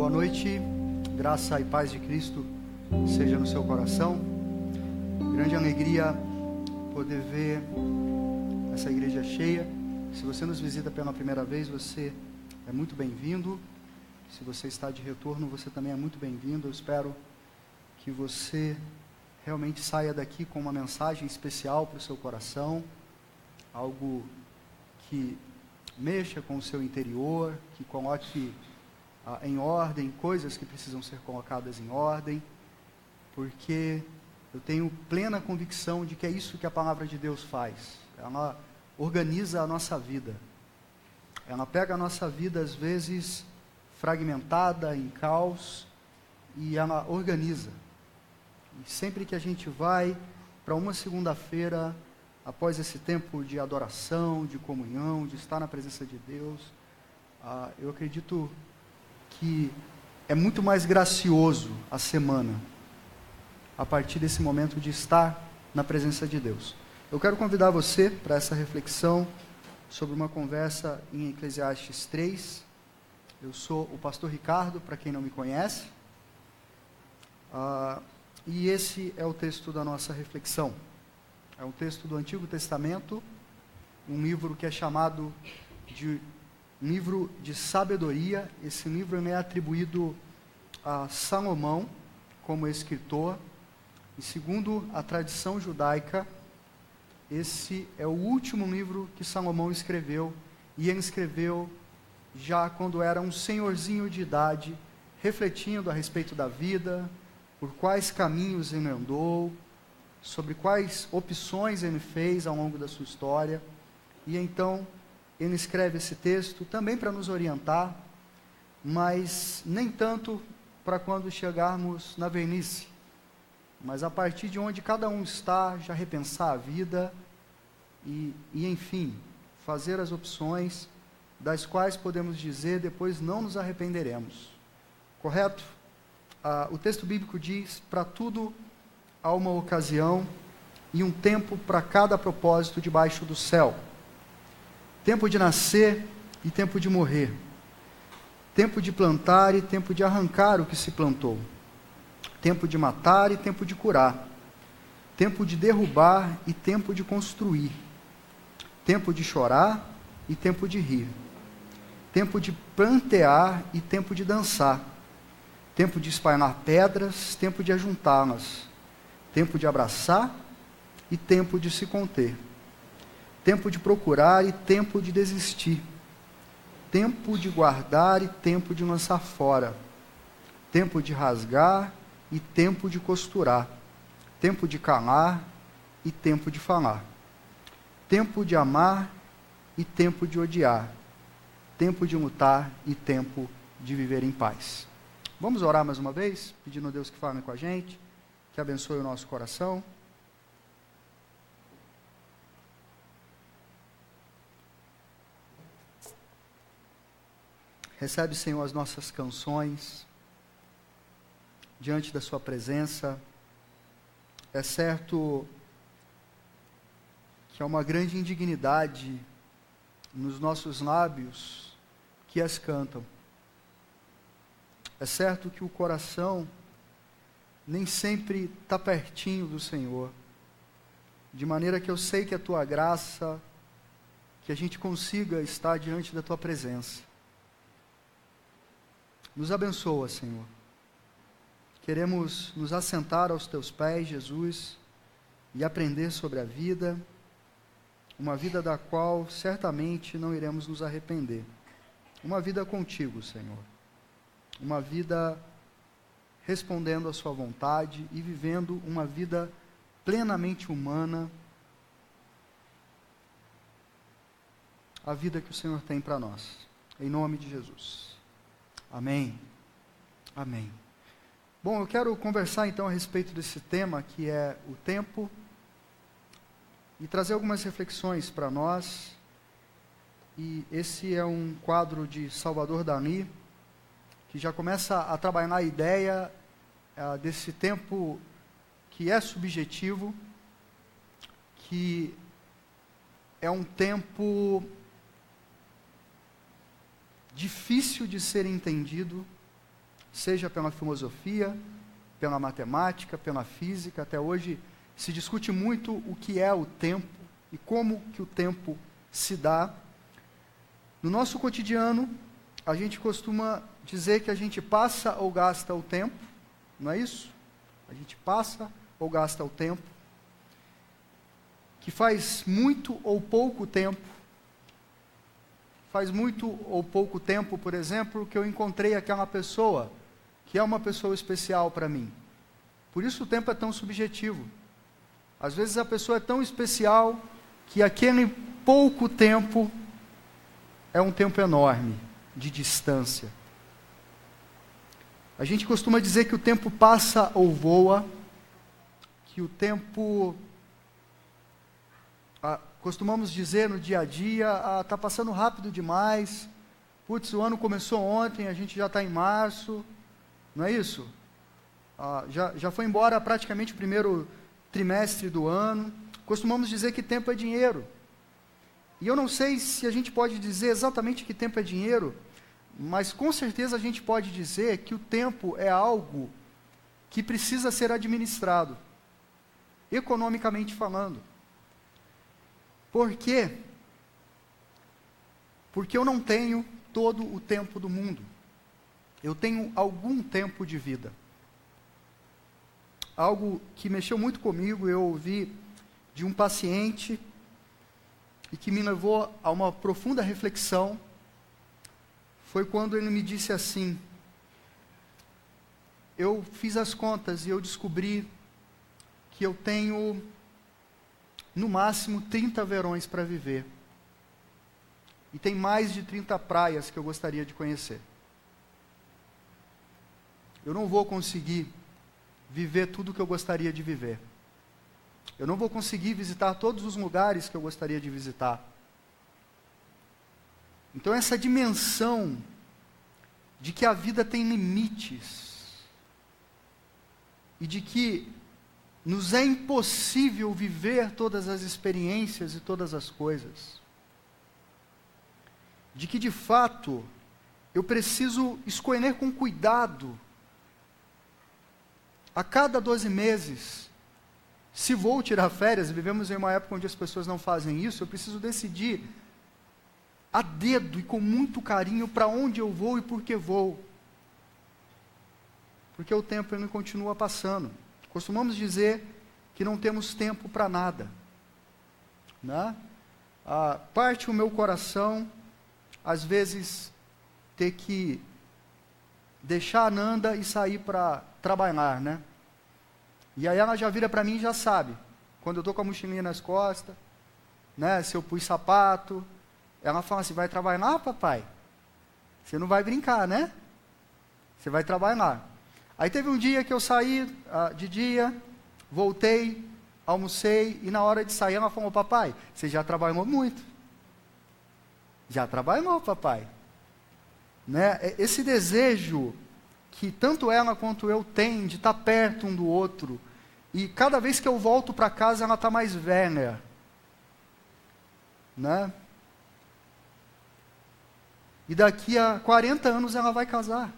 Boa noite, graça e paz de Cristo seja no seu coração. Grande alegria poder ver essa igreja cheia. Se você nos visita pela primeira vez, você é muito bem-vindo. Se você está de retorno, você também é muito bem-vindo. Eu espero que você realmente saia daqui com uma mensagem especial para o seu coração, algo que mexa com o seu interior, que coloque em ordem coisas que precisam ser colocadas em ordem, porque eu tenho plena convicção de que é isso que a palavra de Deus faz. Ela organiza a nossa vida. Ela pega a nossa vida, às vezes, fragmentada, em caos, e ela organiza. E sempre que a gente vai para uma segunda-feira, após esse tempo de adoração, de comunhão, de estar na presença de Deus, eu acredito que é muito mais gracioso a semana, a partir desse momento de estar na presença de Deus. Eu quero convidar você para essa reflexão sobre uma conversa em Eclesiastes 3. Eu sou o pastor Ricardo, para quem não me conhece, e esse é o texto da nossa reflexão. É um texto do Antigo Testamento, um livro que é chamado de livro de sabedoria. Esse livro é atribuído a Salomão como escritor, e segundo a tradição judaica, esse é o último livro que Salomão escreveu, e ele escreveu já quando era um senhorzinho de idade, refletindo a respeito da vida, por quais caminhos ele andou, sobre quais opções ele fez ao longo da sua história. E então ele escreve esse texto também para nos orientar, mas nem tanto para quando chegarmos na velhice, mas a partir de onde cada um está, já repensar a vida e enfim, fazer as opções das quais podemos dizer depois não nos arrependeremos. Correto? O texto bíblico diz: para tudo há uma ocasião e um tempo para cada propósito debaixo do céu. Tempo de nascer e tempo de morrer. Tempo de plantar e tempo de arrancar o que se plantou. Tempo de matar e tempo de curar. Tempo de derrubar e tempo de construir. Tempo de chorar e tempo de rir. Tempo de plantear e tempo de dançar. Tempo de espalhar pedras, tempo de ajuntá-las. Tempo de abraçar e tempo de se conter. Tempo de procurar e tempo de desistir. Tempo de guardar e tempo de lançar fora. Tempo de rasgar e tempo de costurar. Tempo de calar e tempo de falar. Tempo de amar e tempo de odiar. Tempo de lutar e tempo de viver em paz. Vamos orar mais uma vez, pedindo a Deus que fale com a gente, que abençoe o nosso coração. Recebe, Senhor, as nossas canções diante da sua presença. É certo que há uma grande indignidade nos nossos lábios que as cantam. É certo que o coração nem sempre está pertinho do Senhor, de maneira que eu sei que a Tua graça, que a gente consiga estar diante da Tua presença. Nos abençoa, Senhor. Queremos nos assentar aos Teus pés, Jesus, e aprender sobre a vida, uma vida da qual certamente não iremos nos arrepender. Uma vida contigo, Senhor. Uma vida respondendo à sua vontade e vivendo uma vida plenamente humana, a vida que o Senhor tem para nós. Em nome de Jesus. Amém. Amém. Bom, eu quero conversar então a respeito desse tema, que é o tempo, e trazer algumas reflexões para nós. E esse é um quadro de Salvador Dalí, que já começa a trabalhar na ideia desse tempo que é subjetivo, que é um tempo difícil de ser entendido, seja pela filosofia, pela matemática, pela física. Até hoje se discute muito o que é o tempo e como que o tempo se dá. No nosso cotidiano, a gente costuma dizer que a gente passa ou gasta o tempo, não é isso? A gente passa ou gasta o tempo, que faz muito ou pouco tempo. Faz muito ou pouco tempo, por exemplo, que eu encontrei aquela pessoa, que é uma pessoa especial para mim. Por isso o tempo é tão subjetivo. Às vezes a pessoa é tão especial que aquele pouco tempo é um tempo enorme de distância. A gente costuma dizer que o tempo passa ou voa, que o tempo, costumamos dizer no dia a dia, está passando rápido demais, putz, o ano começou ontem, a gente já está em março, não é isso? Já foi embora praticamente o primeiro trimestre do ano. Costumamos dizer que tempo é dinheiro. E eu não sei se a gente pode dizer exatamente que tempo é dinheiro, mas com certeza a gente pode dizer que o tempo é algo que precisa ser administrado, economicamente falando. Por quê? Porque eu não tenho todo o tempo do mundo. Eu tenho algum tempo de vida. Algo que mexeu muito comigo, eu ouvi de um paciente e que me levou a uma profunda reflexão, foi quando ele me disse assim: eu fiz as contas e eu descobri que eu tenho, no máximo, 30 verões para viver. E tem mais de 30 praias que eu gostaria de conhecer. Eu não vou conseguir viver tudo o que eu gostaria de viver. Eu não vou conseguir visitar todos os lugares que eu gostaria de visitar. Então essa dimensão de que a vida tem limites e de que nos é impossível viver todas as experiências e todas as coisas, de que de fato eu preciso escolher com cuidado a cada 12 meses, se vou tirar férias. Vivemos em uma época onde as pessoas não fazem isso. Eu preciso decidir a dedo e com muito carinho para onde eu vou e por que vou. Porque o tempo ele continua passando. Costumamos dizer que não temos tempo para nada, né? Parte o meu coração, às vezes, ter que deixar a Nanda e sair para trabalhar, né? E aí ela já vira para mim e já sabe. Quando eu estou com a mochilinha nas costas, né? Se eu pus sapato, ela fala assim: vai trabalhar, papai? Você não vai brincar, né? Você vai trabalhar. Aí teve um dia que eu saí de dia, voltei, almocei, e na hora de sair ela falou: papai, você já trabalhou muito. Já trabalhou, papai. Né? Esse desejo que tanto ela quanto eu tem de estar perto um do outro, e cada vez que eu volto para casa ela está mais velha, né? E daqui a 40 anos ela vai casar.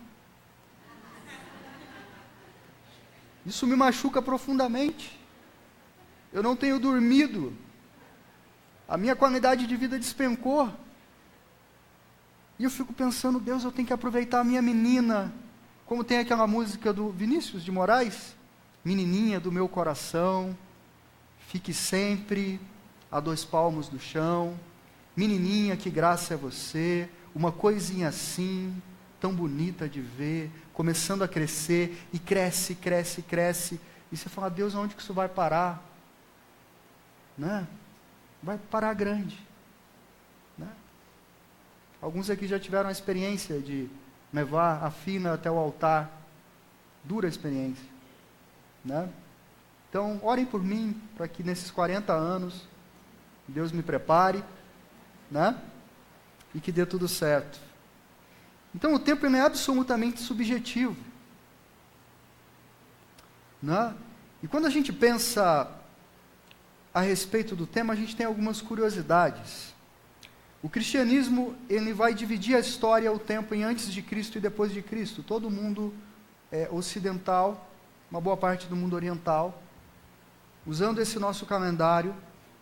Isso me machuca profundamente. Eu não tenho dormido, a minha qualidade de vida despencou, e eu fico pensando: Deus, eu tenho que aproveitar a minha menina, como tem aquela música do Vinícius de Moraes, menininha do meu coração, fique sempre a 2 palmos do chão, menininha, que graça é você, uma coisinha assim, tão bonita de ver, começando a crescer, e cresce, cresce, cresce, e você fala: Deus, aonde que isso vai parar? Né? Vai parar grande, né? Alguns aqui já tiveram a experiência de levar a Fina até o altar, dura experiência, né? Então, orem por mim, para que nesses 40 anos, Deus me prepare, né? E que dê tudo certo. Então, o tempo é absolutamente subjetivo, né? E quando a gente pensa a respeito do tema, a gente tem algumas curiosidades. O cristianismo, ele vai dividir a história, o tempo em antes de Cristo e depois de Cristo. Todo mundo ocidental, uma boa parte do mundo oriental, usando esse nosso calendário,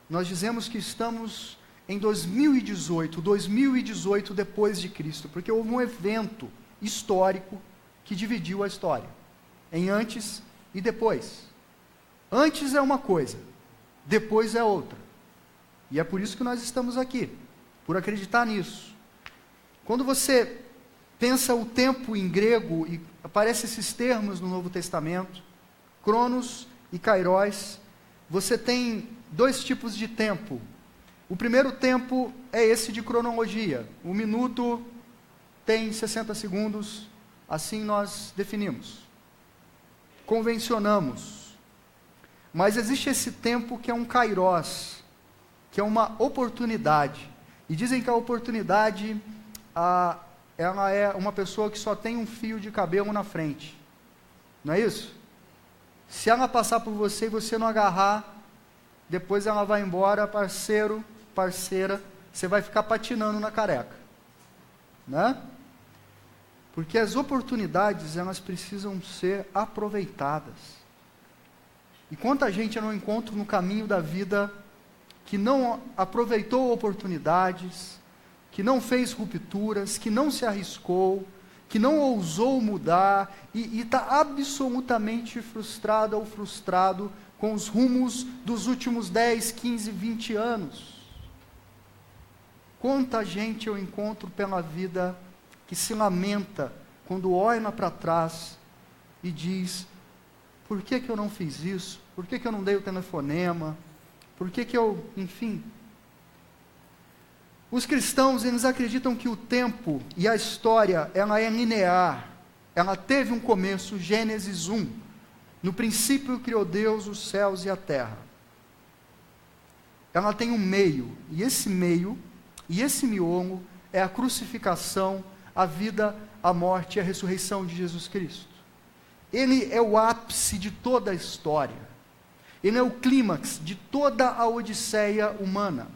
nós dizemos que estamos em 2018 depois de Cristo, porque houve um evento histórico que dividiu a história, em antes e depois. Antes é uma coisa, depois é outra. E é por isso que nós estamos aqui, por acreditar nisso. Quando você pensa o tempo em grego, e aparecem esses termos no Novo Testamento, Cronos e Kairos, você tem dois tipos de tempo. O primeiro tempo é esse de cronologia. O minuto tem 60 segundos, assim nós definimos. Convencionamos. Mas existe esse tempo que é um kairos, que é uma oportunidade. E dizem que a oportunidade, ela é uma pessoa que só tem um fio de cabelo na frente. Não é isso? Se ela passar por você e você não agarrar, depois ela vai embora, parceiro, parceira, você vai ficar patinando na careca. Né? Porque as oportunidades, elas precisam ser aproveitadas. E quanta gente eu não encontro no caminho da vida que não aproveitou oportunidades, que não fez rupturas, que não se arriscou, que não ousou mudar e está absolutamente frustrada ou frustrado com os rumos dos últimos 10, 15, 20 anos. Quanta gente eu encontro pela vida que se lamenta quando olha para trás e diz: por que eu não fiz isso? Por que eu não dei o telefonema? Por que eu, enfim... Os cristãos, eles acreditam que o tempo e a história, ela é linear. Ela teve um começo, Gênesis 1. No princípio criou Deus os céus e a terra. Ela tem um meio, e esse meio, e esse miolo, é a crucificação, a vida, a morte e a ressurreição de Jesus Cristo. Ele é o ápice de toda a história. Ele é o clímax de toda a odisseia humana.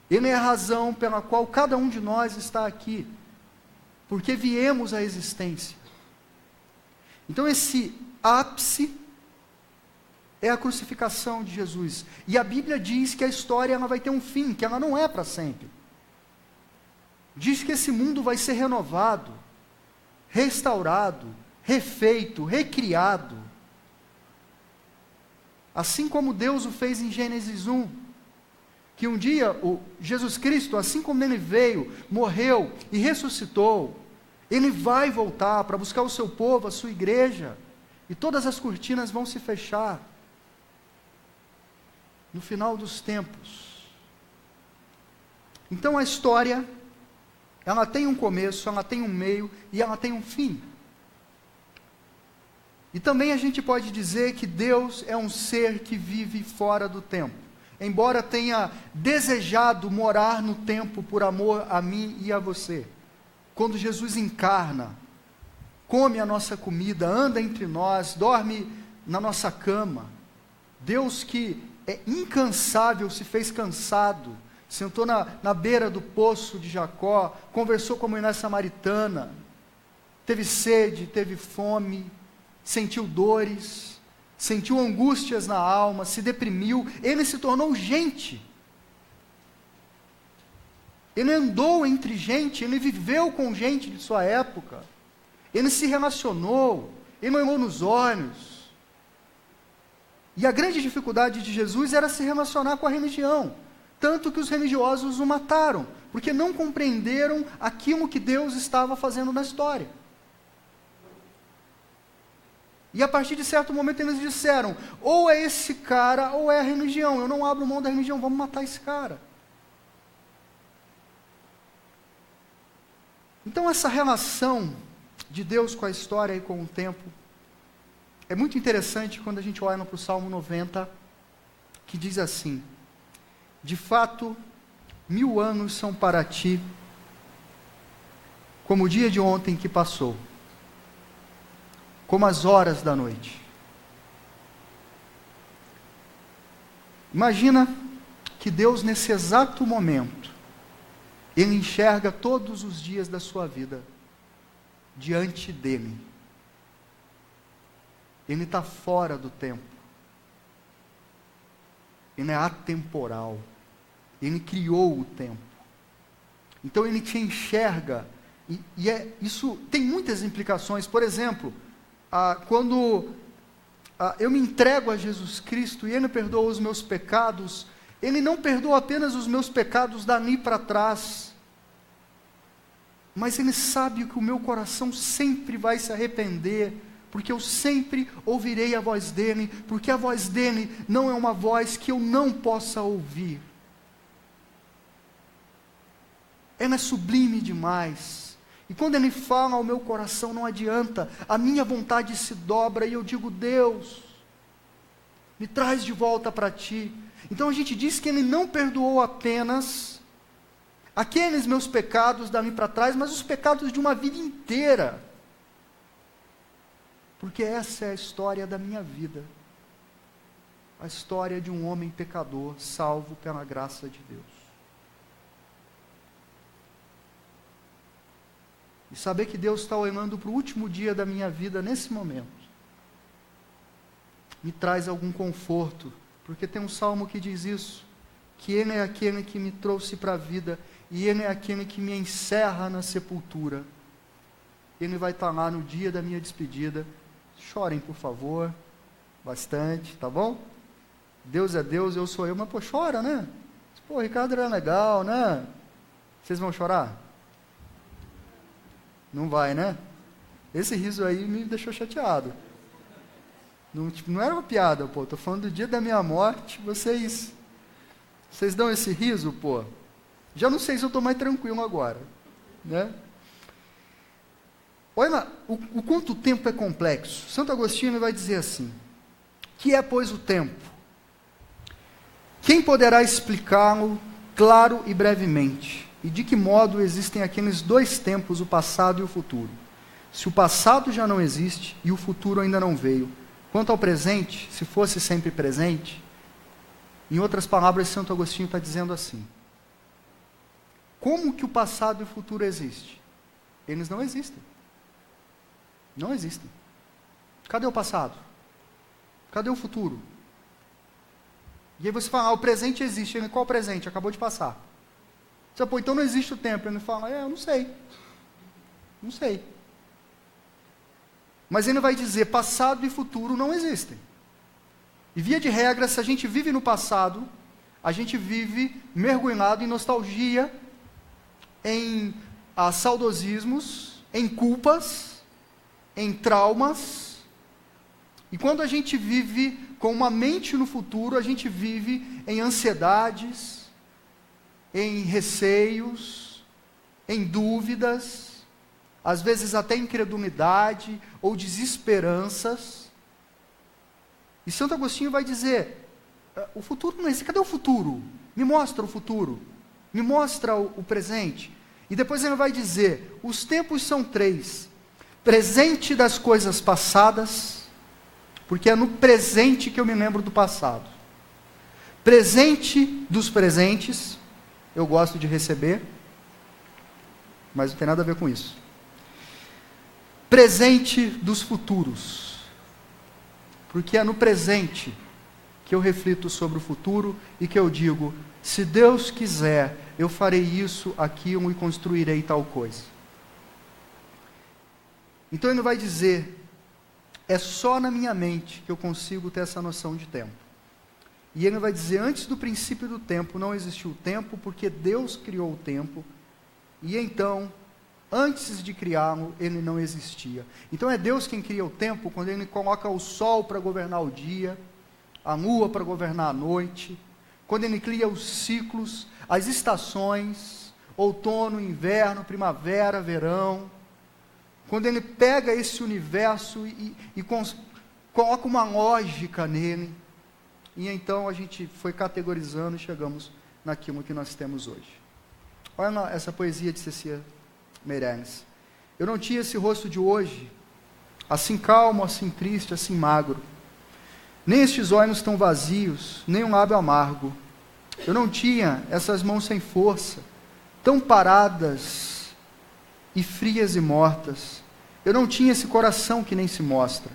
Ele é a razão pela qual cada um de nós está aqui, porque viemos à existência. Então esse ápice é a crucificação de Jesus. E a Bíblia diz que a história ela vai ter um fim, que ela não é para sempre. Diz que esse mundo vai ser renovado, restaurado, refeito, recriado. Assim como Deus o fez em Gênesis 1. Que um dia o Jesus Cristo, assim como ele veio, morreu e ressuscitou, ele vai voltar para buscar o seu povo, a sua igreja, e todas as cortinas vão se fechar no final dos tempos. Então a história, ela tem um começo, ela tem um meio e ela tem um fim. E também a gente pode dizer que Deus é um ser que vive fora do tempo. Embora tenha desejado morar no tempo por amor a mim e a você. Quando Jesus encarna, come a nossa comida, anda entre nós, dorme na nossa cama. Deus que é incansável se fez cansado, sentou na beira do poço de Jacó, conversou com a mulher samaritana, teve sede, teve fome, sentiu dores, sentiu angústias na alma, se deprimiu, ele se tornou gente. Ele andou entre gente, ele viveu com gente de sua época, ele se relacionou, ele olhou nos olhos. E a grande dificuldade de Jesus era se relacionar com a religião, tanto que os religiosos o mataram, porque não compreenderam aquilo que Deus estava fazendo na história. E a partir de certo momento eles disseram, ou é esse cara, ou é a religião. Eu não abro mão da religião, vamos matar esse cara. Então essa relação de Deus com a história e com o tempo, é muito interessante quando a gente olha para o Salmo 90, que diz assim: de fato, 1000 anos são para ti, como o dia de ontem que passou, como as horas da noite. Imagina que Deus, nesse exato momento, Ele enxerga todos os dias da sua vida diante dele. Ele está fora do tempo. Ele é atemporal. Ele criou o tempo. Então ele te enxerga. Isso tem muitas implicações. Por exemplo, quando eu me entrego a Jesus Cristo e Ele perdoa os meus pecados, Ele não perdoa apenas os meus pecados dali para trás, mas Ele sabe que o meu coração sempre vai se arrepender, porque eu sempre ouvirei a voz dEle, porque a voz dEle não é uma voz que eu não possa ouvir. Ela é sublime demais. E quando Ele fala ao meu coração, não adianta, a minha vontade se dobra e eu digo: Deus, me traz de volta para Ti. Então a gente diz que Ele não perdoou apenas aqueles meus pecados dali para trás, mas os pecados de uma vida inteira. Porque essa é a história da minha vida. A história de um homem pecador, salvo pela graça de Deus. E saber que Deus está olhando para o último dia da minha vida nesse momento, me traz algum conforto, porque tem um salmo que diz isso, que Ele é aquele que me trouxe para a vida, e Ele é aquele que me encerra na sepultura. Ele vai estar lá no dia da minha despedida. Chorem, por favor, bastante, tá bom? Deus é Deus, eu sou eu, mas chora, né? Pô, Ricardo era legal, né? Vocês vão chorar? Não vai, né? Esse riso aí me deixou chateado. Não era uma piada, pô. Estou falando do dia da minha morte. Vocês dão esse riso, pô. Já não sei se eu estou mais tranquilo agora, né? Olha o quanto o tempo é complexo. Santo Agostinho vai dizer assim: que é, pois, o tempo? Quem poderá explicá-lo claro e brevemente? E de que modo existem aqueles dois tempos, o passado e o futuro? Se o passado já não existe e o futuro ainda não veio, quanto ao presente, se fosse sempre presente, em outras palavras, Santo Agostinho está dizendo assim: como que o passado e o futuro existem? Eles não existem. Não existem. Cadê o passado? Cadê o futuro? E aí você fala: o presente existe. Qual o presente? Acabou de passar. Você fala: então não existe o tempo. Ele fala: eu não sei. Não sei. Mas ele vai dizer: passado e futuro não existem. E via de regra, se a gente vive no passado, a gente vive mergulhado em nostalgia, em saudosismos, em culpas, em traumas. E quando a gente vive com uma mente no futuro, a gente vive em ansiedades, em receios, em dúvidas, às vezes até incredulidade ou desesperanças. E Santo Agostinho vai dizer: o futuro não existe. Cadê o futuro? Me mostra o futuro. Me mostra o presente. E depois ele vai dizer: os tempos são três: presente das coisas passadas, porque é no presente que eu me lembro do passado. Presente dos presentes, eu gosto de receber, mas não tem nada a ver com isso. Presente dos futuros, porque é no presente que eu reflito sobre o futuro e que eu digo: se Deus quiser, eu farei isso, aquilo e construirei tal coisa. Então ele vai dizer: é só na minha mente que eu consigo ter essa noção de tempo. E ele vai dizer: antes do princípio do tempo não existiu tempo, porque Deus criou o tempo, e então, antes de criá-lo, ele não existia. Então é Deus quem cria o tempo, quando ele coloca o sol para governar o dia, a lua para governar a noite, quando ele cria os ciclos, as estações, outono, inverno, primavera, verão. Quando ele pega esse universo e coloca uma lógica nele, e então a gente foi categorizando e chegamos naquilo que nós temos hoje. Olha essa poesia de Cecília Meirelles. Eu não tinha esse rosto de hoje, assim calmo, assim triste, assim magro, nem estes olhos tão vazios, nem um lábio amargo. Eu não tinha essas mãos sem força, tão paradas e frias e mortas. Eu não tinha esse coração que nem se mostra.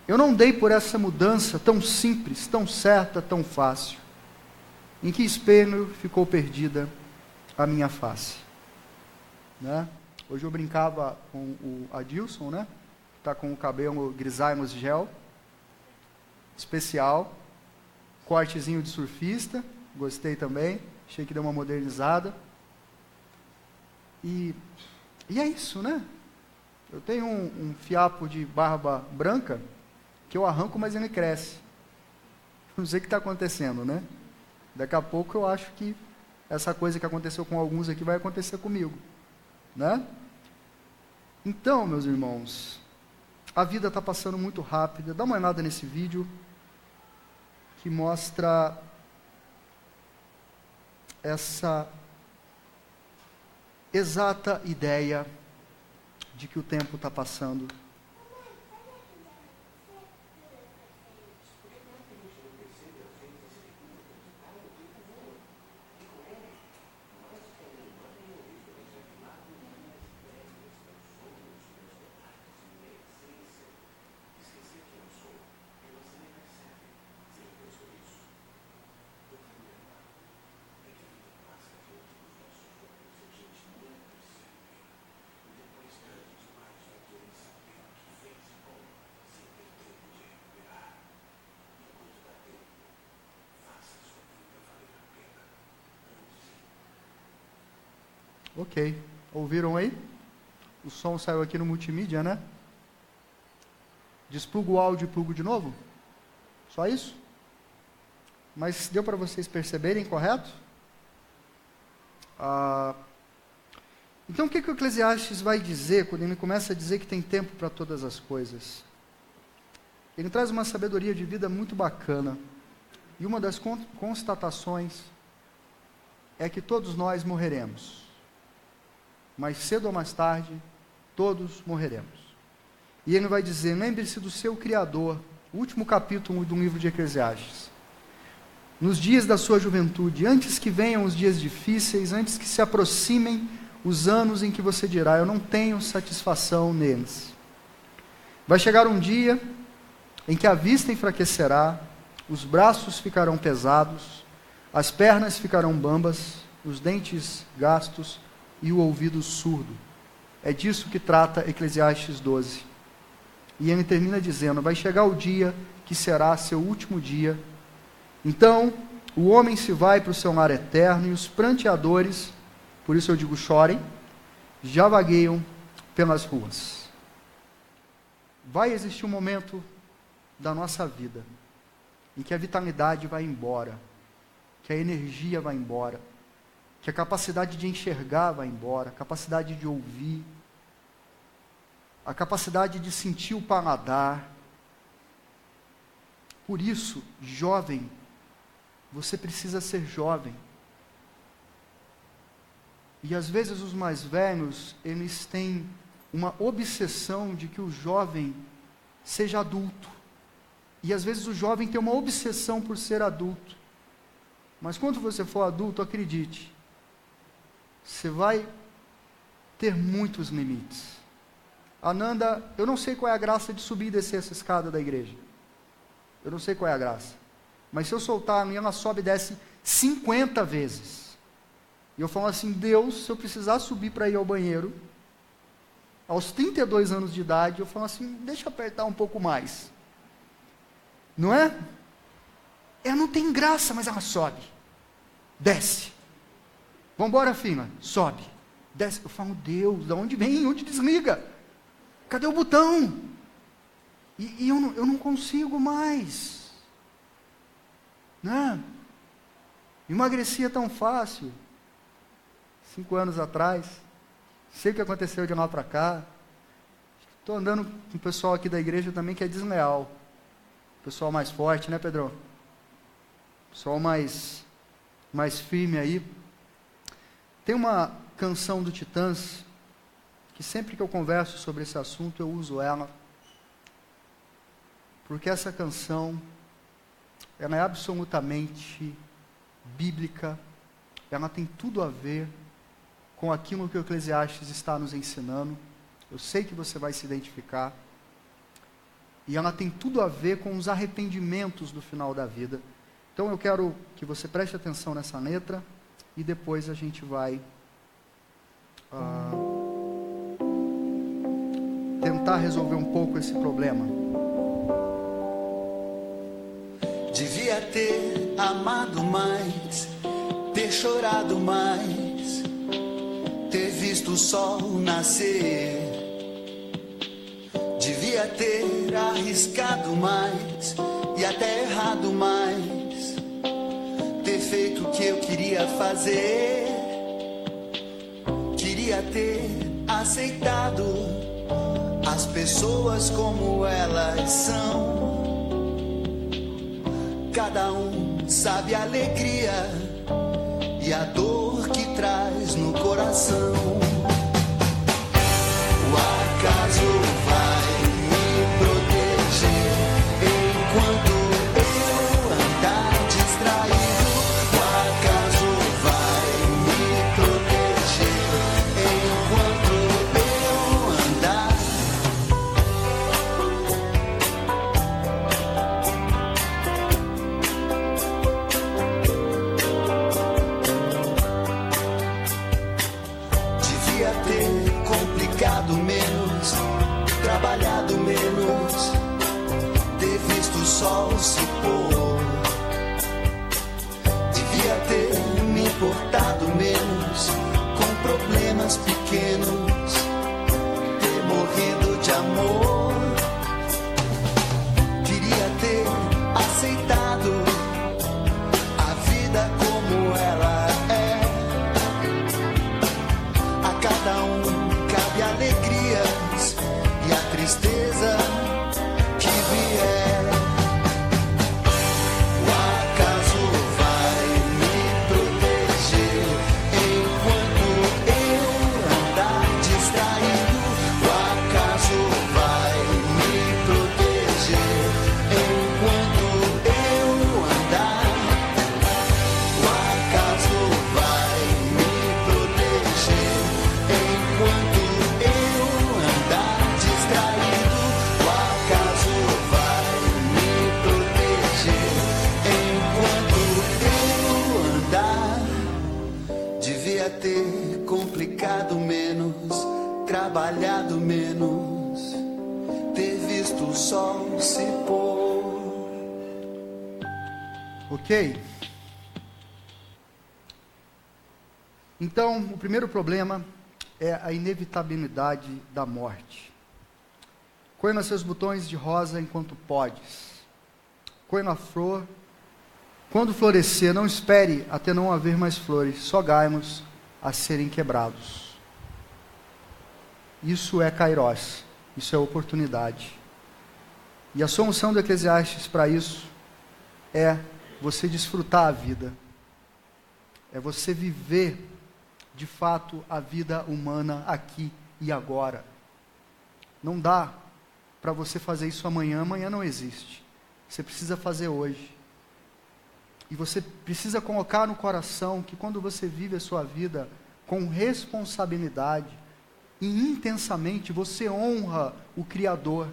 Eu não dei por essa mudança tão simples, tão certa, tão fácil. Em que espelho ficou perdida a minha face? Né? Hoje eu brincava com o Adilson, né? Que está com o cabelo grisalho gel, especial, cortezinho de surfista, gostei também, achei que deu uma modernizada. E é isso, né? Eu tenho um fiapo de barba branca, que eu arranco, mas ele cresce. Não sei o que está acontecendo, né? Daqui a pouco eu acho que essa coisa que aconteceu com alguns aqui vai acontecer comigo, né? Então, meus irmãos, a vida está passando muito rápida. Dá uma olhada nesse vídeo que mostra essa exata ideia de que o tempo está passando. Ok, ouviram aí? O som saiu aqui no multimídia, né? Desplugo o áudio e plugo de novo? Só isso? Mas deu para vocês perceberem, correto? Então o que o Eclesiastes vai dizer quando ele começa a dizer que tem tempo para todas as coisas? Ele traz uma sabedoria de vida muito bacana. E uma das constatações é que todos nós morreremos. Mais cedo ou mais tarde, todos morreremos. E ele vai dizer, lembre-se do seu Criador, o último capítulo do livro de Eclesiastes. Nos dias da sua juventude, antes que venham os dias difíceis, antes que se aproximem os anos em que você dirá, eu não tenho satisfação neles. Vai chegar um dia em que a vista enfraquecerá, os braços ficarão pesados, as pernas ficarão bambas, os dentes gastos e o ouvido surdo. É disso que trata Eclesiastes 12. E ele termina dizendo, vai chegar o dia que será seu último dia. Então, o homem se vai para o seu lar eterno e os pranteadores, por isso eu digo chorem, já vagueiam pelas ruas. Vai existir um momento da nossa vida em que a vitalidade vai embora, que a energia vai embora, que a capacidade de enxergar vai embora, a capacidade de ouvir, a capacidade de sentir o paladar. Por isso, jovem, você precisa ser jovem. E às vezes os mais velhos, eles têm uma obsessão de que o jovem seja adulto. E às vezes o jovem tem uma obsessão por ser adulto. Mas quando você for adulto, acredite, você vai ter muitos limites. Ananda, eu não sei qual é a graça de subir e descer essa escada da igreja. Eu não sei qual é a graça. Mas se eu soltar a minha, ela sobe e desce 50 vezes. E eu falo assim, Deus, se eu precisar subir para ir ao banheiro, aos 32 anos de idade, eu falo assim, deixa eu apertar um pouco mais. Não é? Ela não tem graça, mas ela sobe. Desce. Vamos embora, filha. Sobe. Desce. Eu falo, Deus, de onde vem? Onde desliga? Cadê o botão? E eu não consigo mais. Né? Emagrecia tão fácil. 5 anos atrás. Sei o que aconteceu de lá para cá. Estou andando com o pessoal aqui da igreja também que é desleal. Pessoal mais forte, né, Pedro? Pessoal mais firme aí. Tem uma canção do Titãs, que sempre que eu converso sobre esse assunto, eu uso ela. Porque essa canção, ela é absolutamente bíblica, ela tem tudo a ver com aquilo que o Eclesiastes está nos ensinando. Eu sei que você vai se identificar. E ela tem tudo a ver com os arrependimentos do final da vida. Então eu quero que você preste atenção nessa letra e depois a gente vai tentar resolver um pouco esse problema. Devia ter amado mais, ter chorado mais, ter visto o sol nascer. Devia ter arriscado mais e até errado mais, ter feito o que eu queria fazer. Queria ter aceitado as pessoas como elas são. Cada um sabe a alegria e a dor que traz no coração. O acaso vai me proteger enquanto eu andar distraído. O acaso vai me proteger enquanto eu andar. Devia ter complicado menos, trabalhado menos, ter visto o sol se pôr. Devia ter me importado menos com problemas pequenos, ter morrido de amor. Queria ter aceitado a vida como ela é. A cada um cabe alegrias e a tristeza que vier. O acaso vai me proteger enquanto eu andar distraído. O acaso vai me proteger enquanto eu andar. O acaso vai me proteger enquanto eu andar distraído. O acaso vai me proteger enquanto eu andar. Devia ter complicado menos, trabalhado menos, ter visto o sol se pôr. Ok? Então, o primeiro problema é a inevitabilidade da morte. Coe seus botões de rosa enquanto podes. Coe na flor. Quando florescer, não espere até não haver mais flores, só galhos a serem quebrados. Isso é kairós, isso é oportunidade. E a solução do Eclesiastes para isso é você desfrutar a vida. É você viver, de fato, a vida humana aqui e agora. Não dá para você fazer isso amanhã, amanhã não existe. Você precisa fazer hoje. E você precisa colocar no coração que quando você vive a sua vida com responsabilidade e intensamente, você honra o Criador.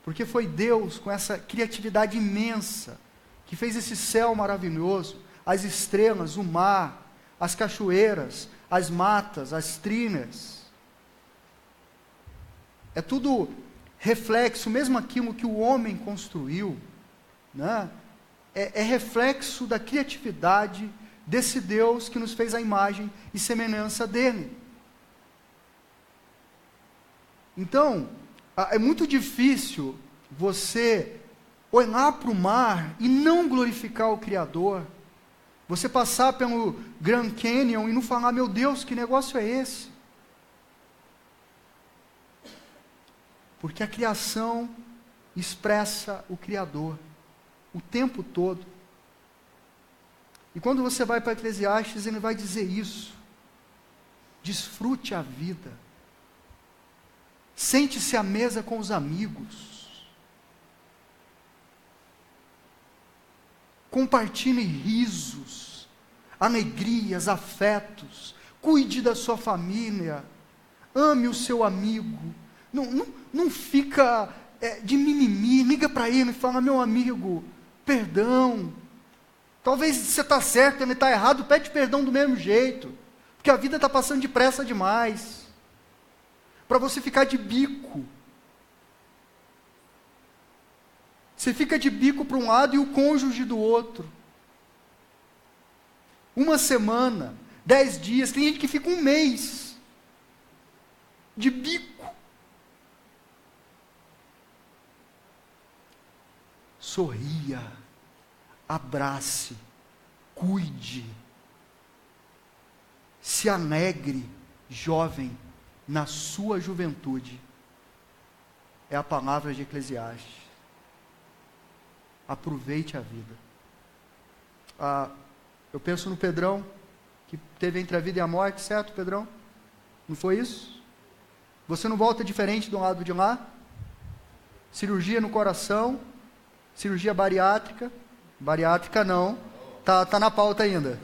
Porque foi Deus, com essa criatividade imensa, que fez esse céu maravilhoso, as estrelas, o mar, as cachoeiras, as matas, as trinas. É tudo reflexo, mesmo aquilo que o homem construiu, né? É reflexo da criatividade desse Deus que nos fez a imagem e semelhança dele. Então, é muito difícil você olhar para o mar e não glorificar o Criador. Você passar pelo Grand Canyon e não falar, meu Deus, que negócio é esse? Porque a criação expressa o Criador o tempo todo. E quando você vai para Eclesiastes, ele vai dizer isso. Desfrute a vida. Sente-se à mesa com os amigos. Compartilhe risos. alegrias, afetos, cuide da sua família, ame o seu amigo, não fica de mimimi, liga para ele e fala, meu amigo, perdão, talvez você está certo, ele está errado, pede perdão do mesmo jeito, porque a vida está passando depressa demais, para você ficar de bico. Você fica de bico para um lado e o cônjuge do outro. Uma semana, 10 dias, tem gente que fica um mês de bico. Sorria, abrace, cuide, se alegre, jovem, na sua juventude. É a palavra de Eclesiastes. Aproveite a vida. Eu penso no Pedrão, que teve entre a vida e a morte, certo, Pedrão? Não foi isso? Você não volta diferente do lado de lá? Cirurgia no coração, cirurgia bariátrica. Bariátrica não, tá na pauta ainda.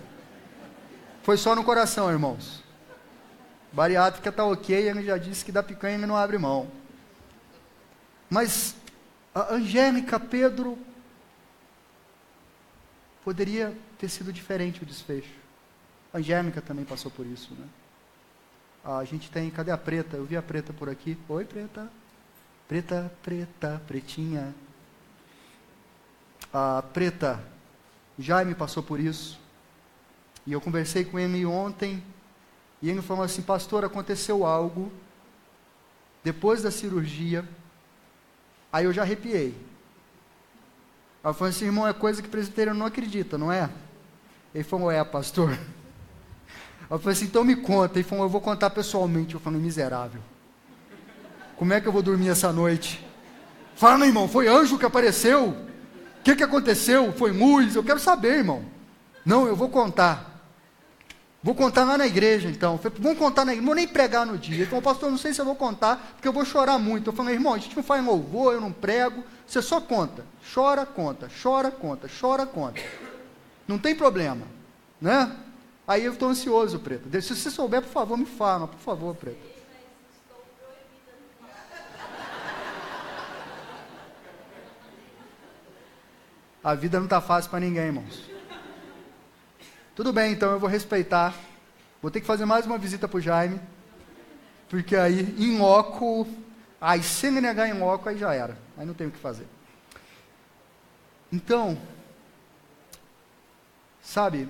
Foi só no coração, irmãos. Bariátrica tá ok, ele já disse que da picanha ele não abre mão. Mas a Angélica, Pedro, poderia ter sido diferente o desfecho. A Angélica também passou por isso, né? A gente tem, cadê a Preta? Eu vi a Preta por aqui. Oi, Preta. Preta, Preta, Pretinha. A Preta, Jaime passou por isso. E eu conversei com ele ontem, e ele falou assim, pastor, aconteceu algo, depois da cirurgia, aí eu já arrepiei. Ela falou assim, irmão, é coisa que o presbiteriano não acredita, não é? Ele falou, pastor. Ela falou assim, então me conta. Ele falou, eu vou contar pessoalmente. Eu falei, miserável. Como é que eu vou dormir essa noite? Fala, irmão, foi anjo que apareceu? O que aconteceu? Foi luz? Eu quero saber, irmão. Não, eu vou contar. Vou contar lá na igreja, então. Eu falei, vamos contar na igreja, não vou nem pregar no dia. Ele falou, pastor, não sei se eu vou contar, porque eu vou chorar muito. Eu falei, irmão, a gente não faz louvor, eu não prego, você só conta. Chora, conta, chora, conta, chora, conta. Não tem problema, né? Aí eu estou ansioso, Preta. Se você souber, por favor, me fala, por favor, Preta. A vida não está fácil para ninguém, irmãos. Tudo bem, então eu vou respeitar. Vou ter que fazer mais uma visita para o Jaime. Porque aí, em loco, se ele negar em loco, aí já era. Aí não tem o que fazer. Então, sabe,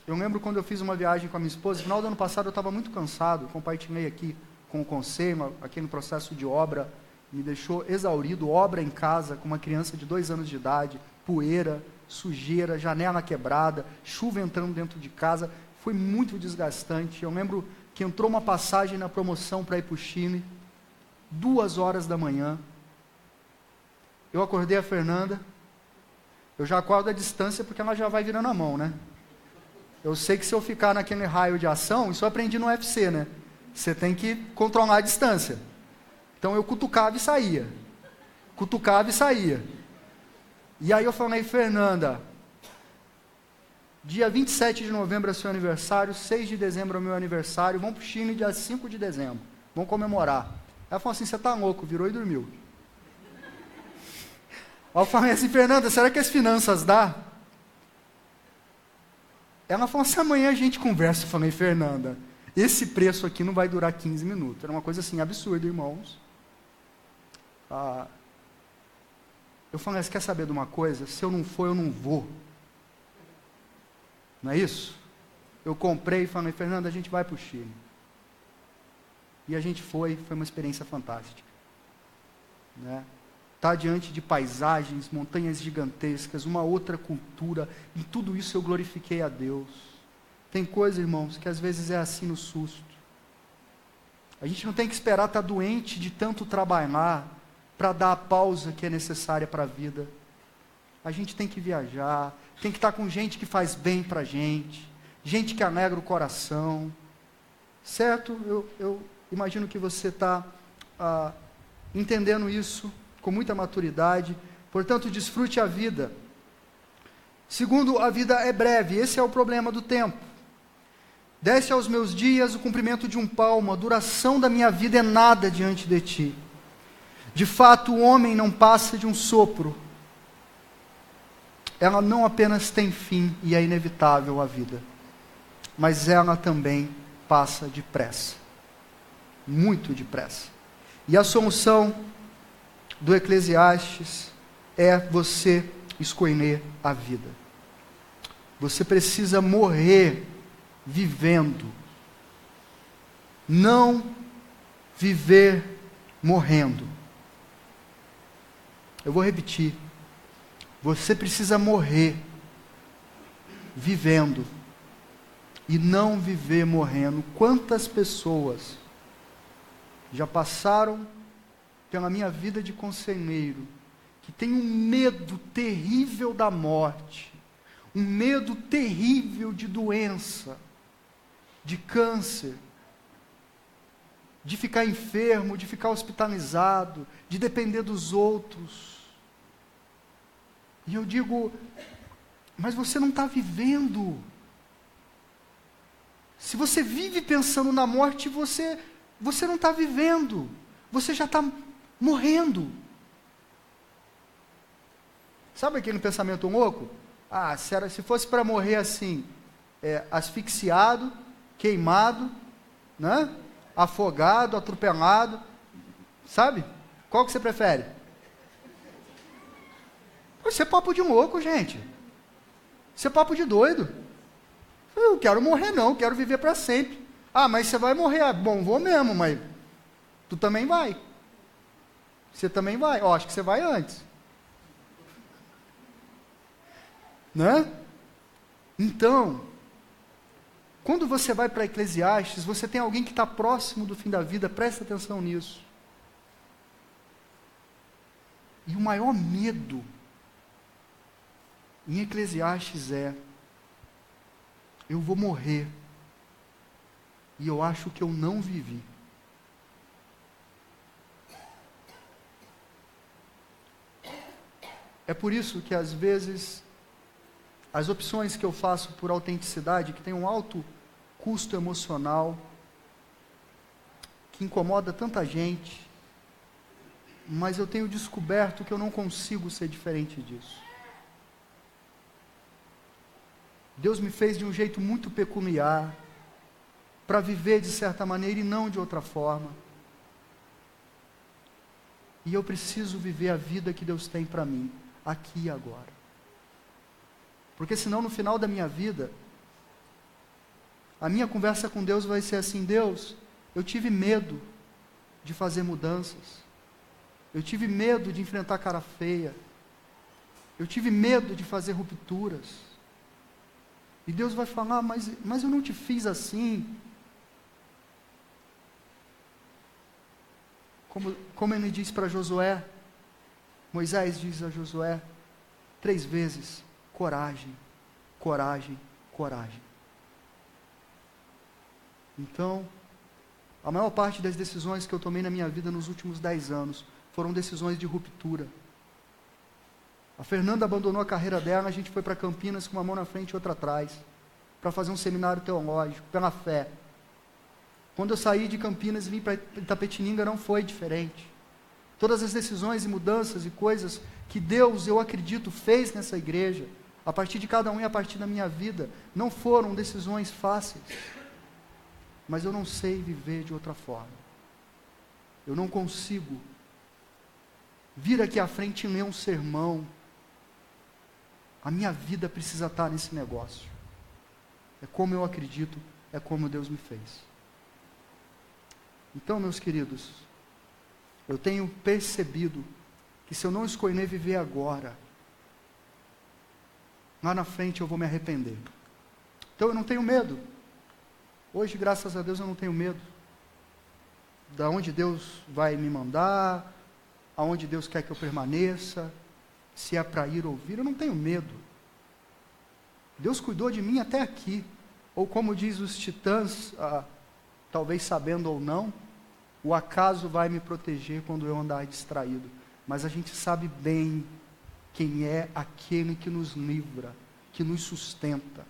eu lembro quando eu fiz uma viagem com a minha esposa, no final do ano passado eu estava muito cansado, compartilhei aqui com o conselho, aqui no processo de obra, me deixou exaurido, obra em casa, com uma criança de 2 anos de idade, poeira, sujeira, janela quebrada, chuva entrando dentro de casa, foi muito desgastante. Eu lembro que entrou uma passagem na promoção para ir para o Chile, 2 horas da manhã, eu acordei a Fernanda, eu já acordo a distância porque ela já vai virando a mão, né? Eu sei que se eu ficar naquele raio de ação, isso eu aprendi no UFC, né? Você tem que controlar a distância. Então eu cutucava e saía. Cutucava e saía. E aí eu falei, Fernanda, dia 27 de novembro é seu aniversário, 6 de dezembro é o meu aniversário, vamos para o Chile dia 5 de dezembro, vamos comemorar. Ela falou assim, você está louco, virou e dormiu. Aí eu falei assim, Fernanda, será que as finanças dá? Ela falou assim, amanhã a gente conversa. Eu falei, Fernanda, esse preço aqui não vai durar 15 minutos. Era uma coisa assim, absurda, irmãos. Eu falei, você quer saber de uma coisa? Se eu não for, eu não vou. Não é isso? Eu comprei e falei, Fernanda, a gente vai para o Chile. E a gente foi uma experiência fantástica. Né? Estar diante de paisagens, montanhas gigantescas, uma outra cultura, em tudo isso eu glorifiquei a Deus. Tem coisa, irmãos, que às vezes é assim no susto. A gente não tem que esperar estar doente de tanto trabalhar para dar a pausa que é necessária para a vida. A gente tem que viajar, tem que estar com gente que faz bem para a gente que alegra o coração. Certo? Eu imagino que você está entendendo isso com muita maturidade. Portanto, desfrute a vida. Segundo, a vida é breve. Esse é o problema do tempo. Desce aos meus dias o comprimento de um palmo, a duração da minha vida é nada diante de ti. De fato, o homem não passa de um sopro. Ela não apenas tem fim e é inevitável a vida, mas ela também passa depressa. Muito depressa. E a solução do Eclesiastes é você escolher a vida. Você precisa morrer vivendo. Não viver morrendo. Eu vou repetir. Você precisa morrer vivendo e não viver morrendo. Quantas pessoas já passaram pela minha vida de conselheiro que tem um medo terrível da morte, um medo terrível de doença, de câncer, de ficar enfermo, de ficar hospitalizado, de depender dos outros. E eu digo, mas você não está vivendo. Se você vive pensando na morte, você não está vivendo. Você já está morrendo. Sabe aquele pensamento louco? Ah, se fosse para morrer assim, asfixiado, queimado, né? Afogado, atropelado, sabe? Qual que você prefere? Isso é papo de louco, gente. Isso é papo de doido. Eu não quero morrer não, quero viver para sempre. Ah, mas você vai morrer. Ah, bom, vou mesmo, mas tu também vai. Você também vai. Acho que você vai antes. Né? Então, quando você vai para Eclesiastes, você tem alguém que está próximo do fim da vida, presta atenção nisso. E o maior medo em Eclesiastes eu vou morrer e eu acho que eu não vivi. É por isso que às vezes as opções que eu faço por autenticidade, que tem um alto custo emocional, que incomoda tanta gente, mas eu tenho descoberto que eu não consigo ser diferente disso. Deus me fez de um jeito muito peculiar, para viver de certa maneira e não de outra forma. E eu preciso viver a vida que Deus tem para mim, aqui e agora. Porque senão no final da minha vida, a minha conversa com Deus vai ser assim: Deus, eu tive medo de fazer mudanças. Eu tive medo de enfrentar cara feia. Eu tive medo de fazer rupturas. E Deus vai falar, mas eu não te fiz como ele diz para Josué, Moisés diz a Josué 3 vezes, coragem, coragem, coragem. Então, a maior parte das decisões que eu tomei na minha vida nos últimos 10 anos foram decisões de ruptura. A Fernanda abandonou a carreira dela, a gente foi para Campinas com uma mão na frente e outra atrás, para fazer um seminário teológico, pela fé. Quando eu saí de Campinas e vim para Itapetininga, não foi diferente. Todas as decisões e mudanças e coisas que Deus, eu acredito, fez nessa igreja, a partir de cada um e a partir da minha vida, não foram decisões fáceis. Mas eu não sei viver de outra forma. Eu não consigo vir aqui à frente e ler um sermão. A minha vida precisa estar nesse negócio. É como eu acredito, é como Deus me fez. Então, meus queridos, eu tenho percebido que se eu não escolher viver agora, lá na frente eu vou me arrepender. Então eu não tenho medo. Hoje, graças a Deus, eu não tenho medo. Da onde Deus vai me mandar, aonde Deus quer que eu permaneça, se é para ir ou vir, eu não tenho medo. Deus cuidou de mim até aqui. Ou como diz os titãs, talvez sabendo ou não, o acaso vai me proteger quando eu andar distraído. Mas a gente sabe bem quem é aquele que nos livra que nos sustenta.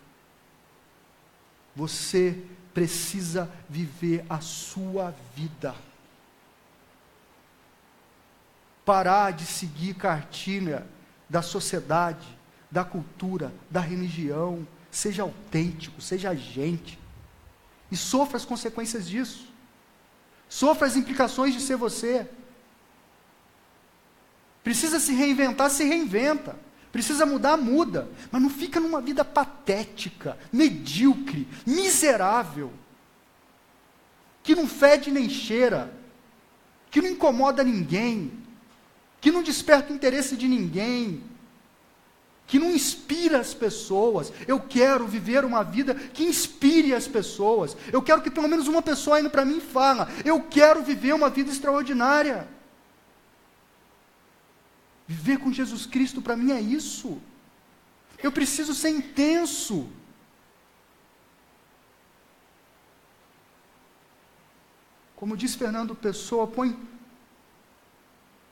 Você precisa viver a sua vida. Parar de seguir cartilha da sociedade, da cultura, da religião. Seja autêntico, seja gente. E sofra as consequências disso. Sofra as implicações de ser você. Precisa se reinventar, se reinventa. Precisa mudar, muda. Mas não fica numa vida patética, medíocre, miserável, que não fede nem cheira, que não incomoda ninguém, que não desperta o interesse de ninguém, que não inspira as pessoas. Eu quero viver uma vida que inspire as pessoas. Eu quero que pelo menos uma pessoa indo para mim fala, eu quero viver uma vida extraordinária. Viver com Jesus Cristo para mim é isso. Eu preciso ser intenso. Como diz Fernando Pessoa, põe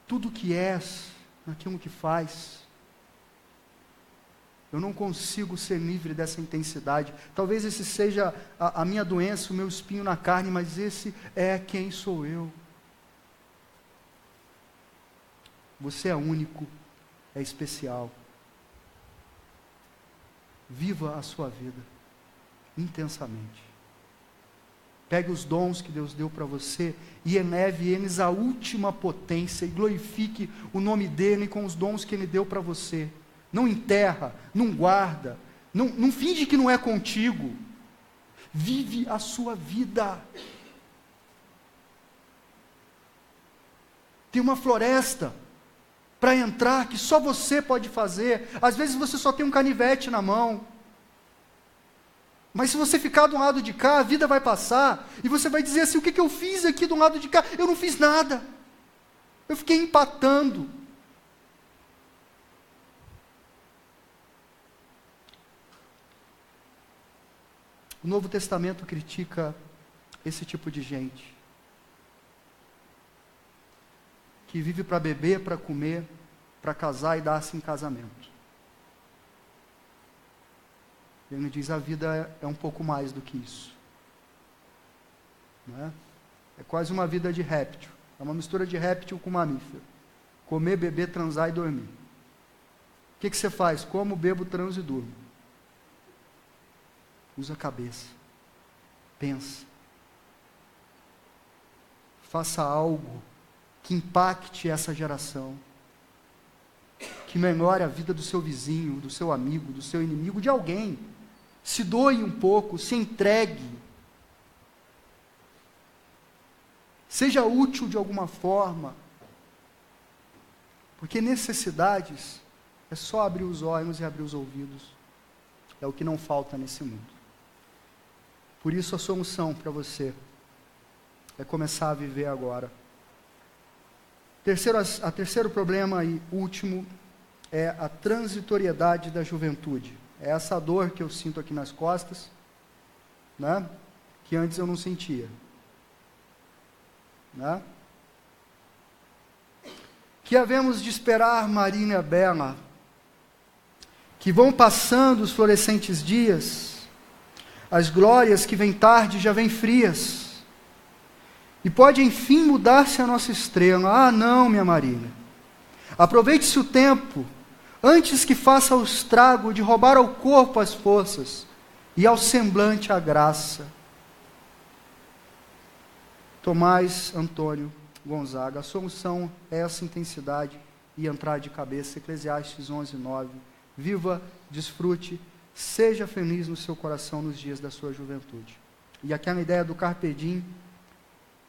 tudo o que és naquilo que faz. Eu não consigo ser livre dessa intensidade. Talvez esse seja a minha doença, o meu espinho na carne, mas esse é quem sou eu. Você é único, é especial. Viva a sua vida intensamente. Pegue os dons que Deus deu para você e eleve eles à última potência e glorifique o nome dele com os dons que ele deu para você. Não enterra, não guarda, não finge que não é contigo. Vive a sua vida. Tem uma floresta para entrar que só você pode fazer. Às vezes você só tem um canivete na mão. Mas se você ficar do lado de cá, a vida vai passar e você vai dizer assim: o que eu fiz aqui do lado de cá? Eu não fiz nada. Eu fiquei empatando. O Novo Testamento critica esse tipo de gente, que vive para beber, para comer, para casar e dar-se em casamento. Ele diz: a vida é um pouco mais do que isso. Não é? É quase uma vida de réptil. É uma mistura de réptil com mamífero. Comer, beber, transar e dormir. O que você faz? Como, bebo, transo e durmo. Usa a cabeça. Pensa. Faça algo que impacte essa geração. Que melhore a vida do seu vizinho, do seu amigo, do seu inimigo, de alguém. Se doe um pouco, se entregue. Seja útil de alguma forma. Porque necessidades é só abrir os olhos e abrir os ouvidos. É o que não falta nesse mundo. Por isso a solução para você é começar a viver agora. Terceiro problema e último é a transitoriedade da juventude. É essa dor que eu sinto aqui nas costas, né? Que antes eu não sentia. Né? Que havemos de esperar, Marília Bela, que vão passando os florescentes dias, as glórias que vêm tarde já vêm frias, e pode enfim mudar-se a nossa estrela. Ah, não, minha Marília, aproveite-se o tempo, antes que faça o estrago de roubar ao corpo as forças, e ao semblante a graça. Tomás Antônio Gonzaga. A solução é essa intensidade e entrar de cabeça. Eclesiastes 11:9. Viva, desfrute, seja feliz no seu coração nos dias da sua juventude. E aquela ideia do Carpe Diem,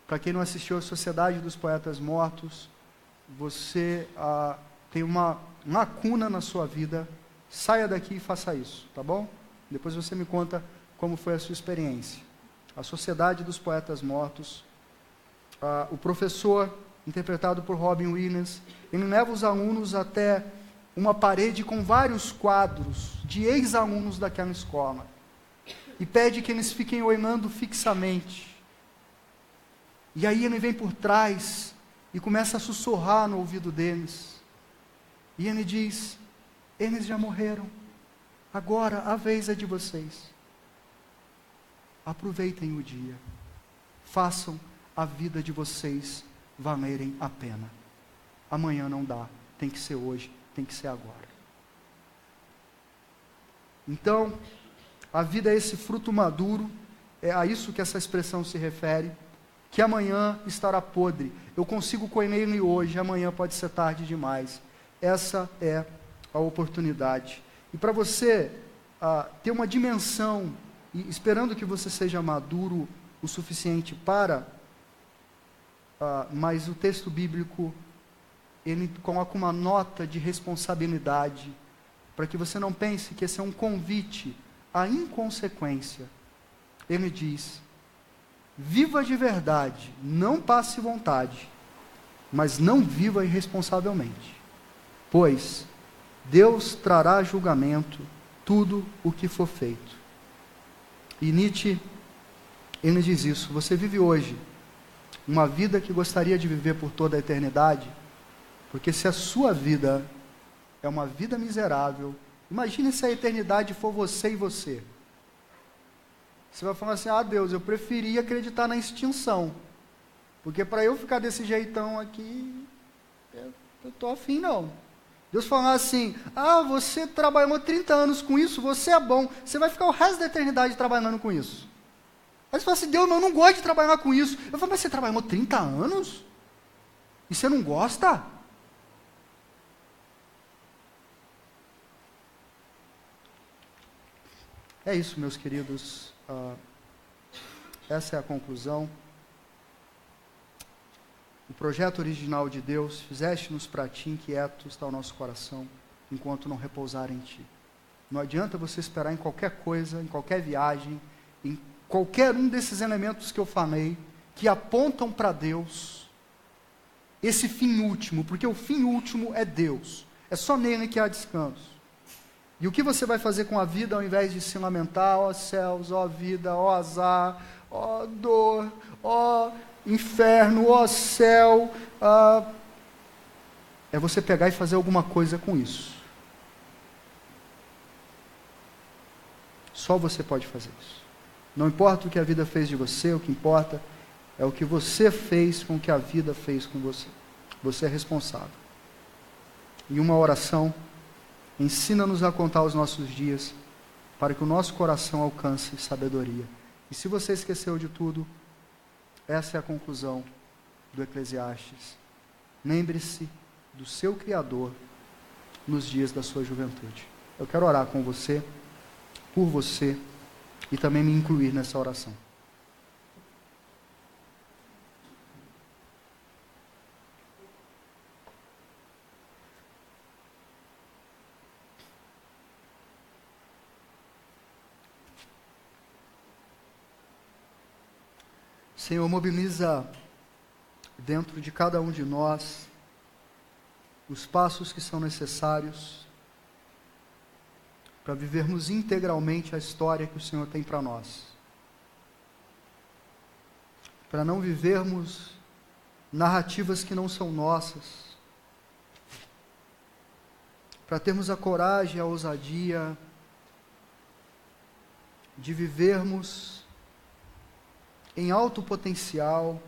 para quem não assistiu a Sociedade dos Poetas Mortos, você tem uma lacuna na sua vida, saia daqui e faça isso, tá bom? Depois você me conta como foi a sua experiência. A Sociedade dos Poetas Mortos, o professor, interpretado por Robin Williams, ele leva os alunos até uma parede com vários quadros de ex-alunos daquela escola e pede que eles fiquem olhando fixamente. E aí ele vem por trás e começa a sussurrar no ouvido deles. E ele diz: eles já morreram. Agora a vez é de vocês. Aproveitem o dia. Façam a vida de vocês valerem a pena. Amanhã não dá. Tem que ser hoje, tem que ser agora. Então, a vida é esse fruto maduro, é a isso que essa expressão se refere, que amanhã estará podre. Eu consigo colher ele hoje, amanhã pode ser tarde demais. Essa é a oportunidade. E para você ter uma dimensão, e esperando que você seja maduro o suficiente para, mas o texto bíblico, ele coloca uma nota de responsabilidade, para que você não pense que esse é um convite à inconsequência. Ele diz: viva de verdade, não passe vontade, mas não viva irresponsavelmente, pois Deus trará julgamento tudo o que for feito. E Nietzsche, ele diz isso: você vive hoje uma vida que gostaria de viver por toda a eternidade, porque se a sua vida é uma vida miserável, imagine se a eternidade for você e você. Você vai falar assim: Deus, eu preferia acreditar na extinção, porque para eu ficar desse jeitão aqui, eu estou afim não. Deus falar assim: você trabalhou 30 anos com isso, você é bom, você vai ficar o resto da eternidade trabalhando com isso. Aí você fala assim: Deus, eu não gosto de trabalhar com isso. Eu falo: mas você trabalhou 30 anos? E você não gosta? É isso, meus queridos. Essa é a conclusão. O projeto original de Deus: fizeste-nos para ti, inquieto está o nosso coração, enquanto não repousar em ti. Não adianta você esperar em qualquer coisa, em qualquer viagem, em qualquer um desses elementos que eu falei, que apontam para Deus, esse fim último, porque o fim último é Deus. É só nele que há descanso. E o que você vai fazer com a vida, ao invés de se lamentar: ó céus, ó vida, ó azar, ó dor, ó inferno, ó céu, é você pegar e fazer alguma coisa com isso. Só você pode fazer isso. Não importa o que a vida fez de você, o que importa é o que você fez com o que a vida fez com você. Você é responsável. E uma oração: ensina-nos a contar os nossos dias, para que o nosso coração alcance sabedoria. E se você esqueceu de tudo, essa é a conclusão do Eclesiastes. Lembre-se do seu Criador nos dias da sua juventude. Eu quero orar com você, por você, e também me incluir nessa oração. Senhor, mobiliza dentro de cada um de nós os passos que são necessários para vivermos integralmente a história que o Senhor tem para nós. Para não vivermos narrativas que não são nossas. Para termos a coragem e a ousadia de vivermos em alto potencial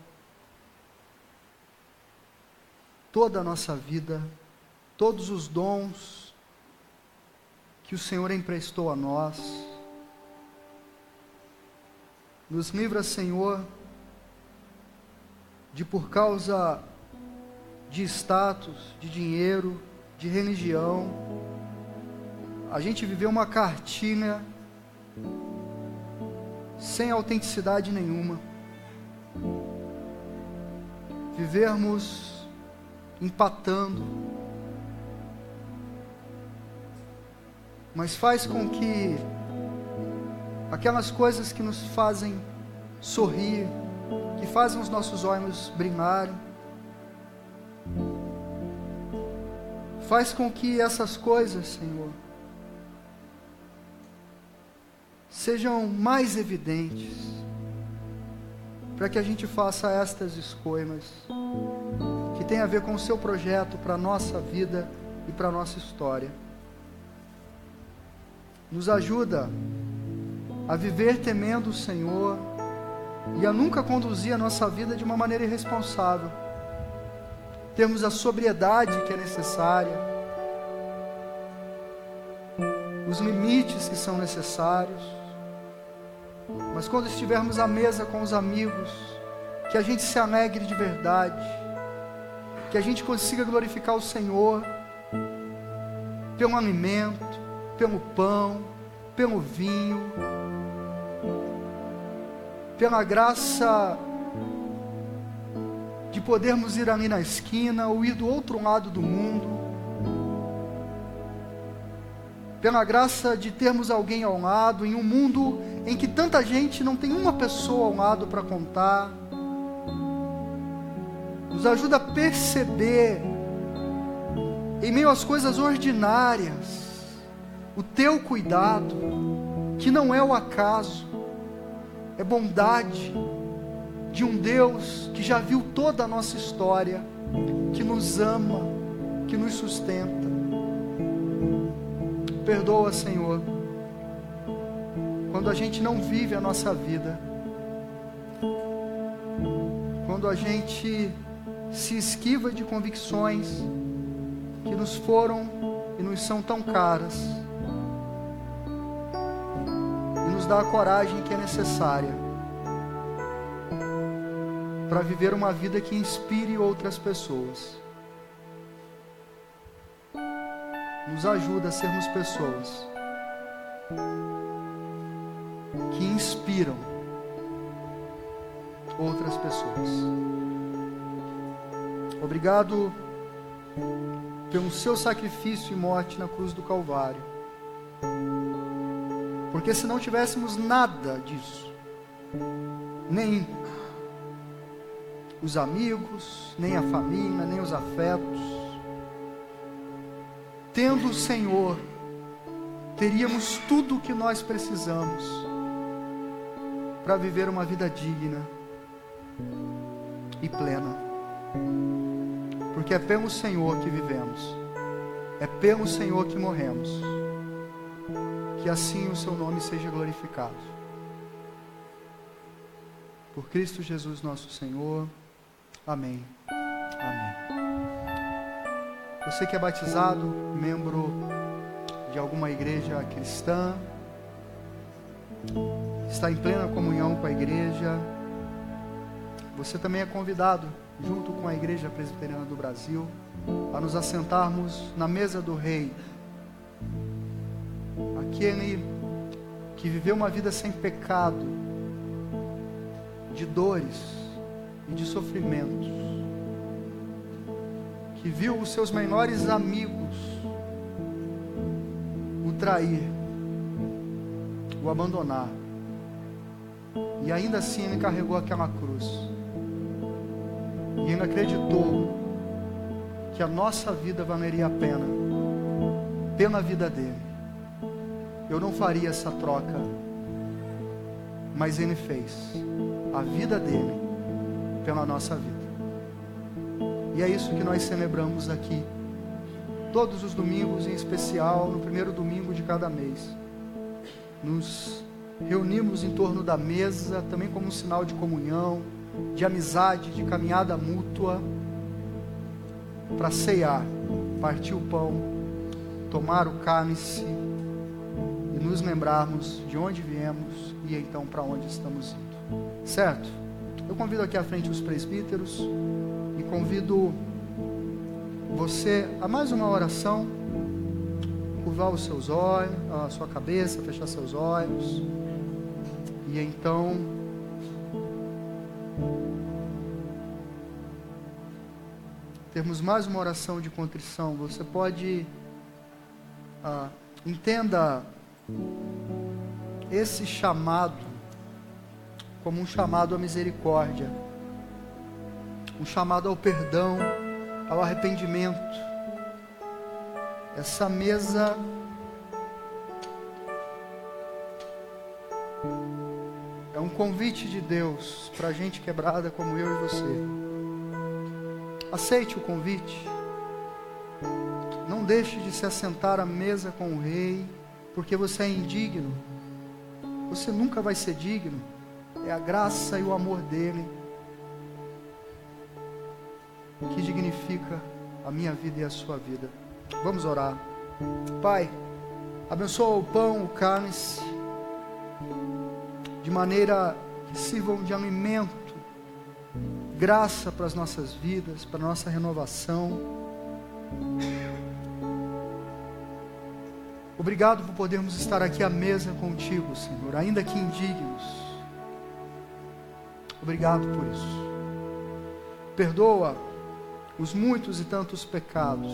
toda a nossa vida, todos os dons que o Senhor emprestou a nós. Nos livra, Senhor, de, por causa de status, de dinheiro, de religião, a gente viver uma cartilha sem autenticidade nenhuma. Vivermos empatando. Mas faz com que aquelas coisas que nos fazem sorrir, que fazem os nossos olhos brilharem, faz com que essas coisas, Senhor, sejam mais evidentes, para que a gente faça estas escolhas que tem a ver com o seu projeto para a nossa vida e para a nossa história. Nos ajuda a viver temendo o Senhor e a nunca conduzir a nossa vida de uma maneira irresponsável. Termos a sobriedade que é necessária, os limites que são necessários, mas quando estivermos à mesa com os amigos, que a gente se alegre de verdade, que a gente consiga glorificar o Senhor pelo alimento, pelo pão, pelo vinho, pela graça de podermos ir ali na esquina ou ir do outro lado do mundo, pela graça de termos alguém ao lado em um mundo em que tanta gente não tem uma pessoa ao lado para contar. Nos ajuda a perceber, em meio às coisas ordinárias, o teu cuidado, que não é o acaso, é bondade de um Deus que já viu toda a nossa história, que nos ama, que nos sustenta. Perdoa, Senhor, quando a gente não vive a nossa vida, quando a gente se esquiva de convicções que nos foram e nos são tão caras, e nos dá a coragem que é necessária para viver uma vida que inspire outras pessoas. Nos ajuda a sermos pessoas que inspiram outras pessoas. Obrigado pelo seu sacrifício e morte na cruz do Calvário. Porque se não tivéssemos nada disso, nem os amigos, nem a família, nem os afetos, tendo o Senhor, teríamos tudo o que nós precisamos para viver uma vida digna e plena. Porque é pelo Senhor que vivemos, é pelo Senhor que morremos. Que assim o seu nome seja glorificado. Por Cristo Jesus nosso Senhor. Amém. Amém. Você que é batizado, membro de alguma igreja cristã, está em plena comunhão com a igreja, você também é convidado, junto com a Igreja Presbiteriana do Brasil, a nos assentarmos na mesa do Rei, aquele que viveu uma vida sem pecado, de dores e de sofrimentos, que viu os seus melhores amigos o trair, o abandonar, e ainda assim ele carregou aquela cruz, e ele acreditou que a nossa vida valeria a pena pela vida dele. Eu não faria essa troca, mas ele fez a vida dele pela nossa vida. E é isso que nós celebramos aqui, todos os domingos, em especial no primeiro domingo de cada mês. Nos reunimos em torno da mesa, também como um sinal de comunhão, de amizade, de caminhada mútua, para ceiar, partir o pão, tomar o cálice e nos lembrarmos de onde viemos e então para onde estamos indo. Certo? Eu convido aqui à frente os presbíteros e convido você a mais uma oração, curvar os seus olhos, a sua cabeça, fechar seus olhos, e então termos mais uma oração de contrição. Você pode entenda esse chamado como um chamado à misericórdia, um chamado ao perdão, ao arrependimento. Essa mesa é um convite de Deus para gente quebrada como eu e você. Aceite o convite. Não deixe de se assentar à mesa com o Rei, porque você é indigno. Você nunca vai ser digno. É a graça e o amor dele que dignifica a minha vida e a sua vida. Vamos orar. Pai, abençoa o pão, o cálice, de maneira que sirvam de alimento, graça para as nossas vidas, para a nossa renovação. Obrigado por podermos estar aqui à mesa contigo, Senhor, ainda que indignos. Obrigado por isso. Perdoa os muitos e tantos pecados.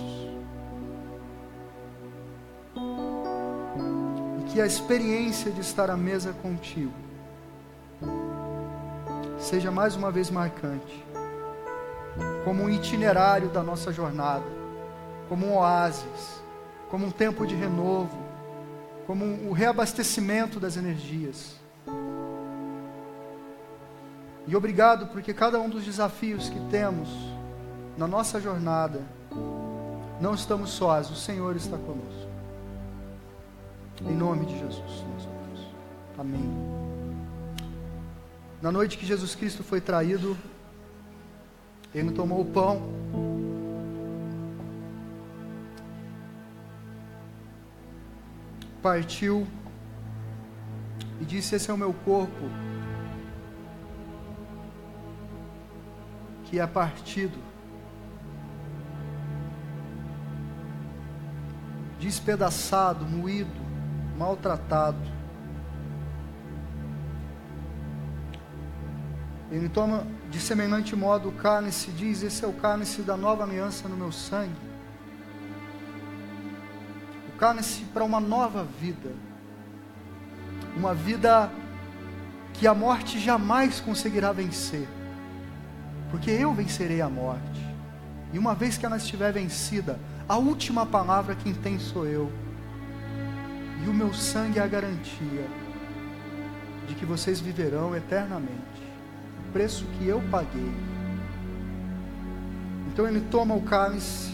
E que a experiência de estar à mesa contigo seja mais uma vez marcante, como um itinerário da nossa jornada, como um oásis, como um tempo de renovo, como o reabastecimento das energias. E obrigado porque cada um dos desafios que temos na nossa jornada, não estamos sós, o Senhor está conosco. Em nome de Jesus, nós oramos. Amém. Na noite que Jesus Cristo foi traído, ele tomou o pão, partiu e disse: esse é o meu corpo, que é partido, despedaçado, moído, maltratado. Ele toma de semelhante modo o cálice e diz: esse é o cálice da nova aliança no meu sangue. O cálice para uma nova vida, uma vida que a morte jamais conseguirá vencer, porque eu vencerei a morte, e uma vez que ela estiver vencida, a última palavra quem tem sou eu, e o meu sangue é a garantia de que vocês viverão eternamente, o preço que eu paguei. Então ele toma o cálice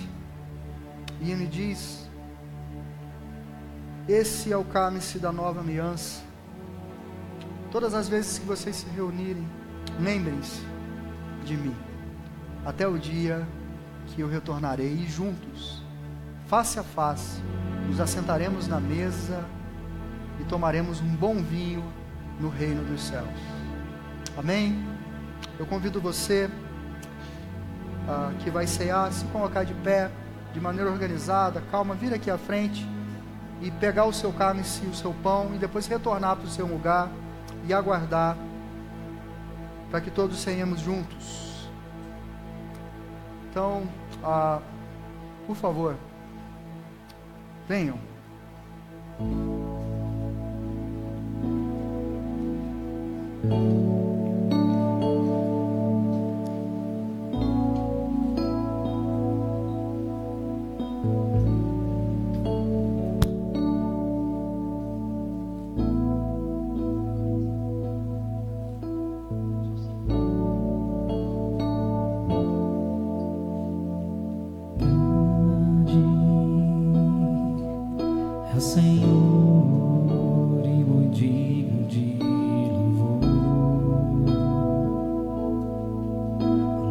e ele diz: esse é o cálice da nova aliança. Todas as vezes que vocês se reunirem, lembrem-se de mim, até o dia que eu retornarei, e juntos, face a face, nos assentaremos na mesa e tomaremos um bom vinho no reino dos céus. Amém? Eu convido você que vai cear, se colocar de pé, de maneira organizada, calma, vir aqui à frente e pegar o seu cálice e o seu pão e depois retornar para o seu lugar e aguardar para que todos ceiemos juntos. Então, por favor, venham. É o Senhor e muito digno de louvor,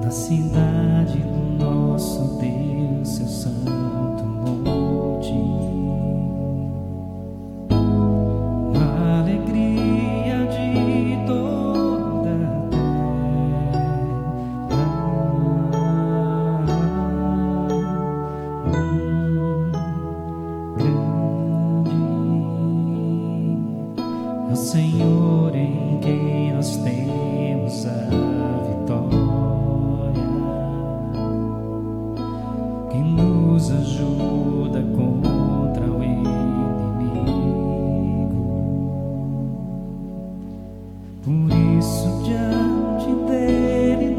na cidade do nosso Deus, seu santo monte, a alegria de toda a é o Senhor em quem nós temos a vitória, que nos ajuda contra o inimigo. Por isso diante dele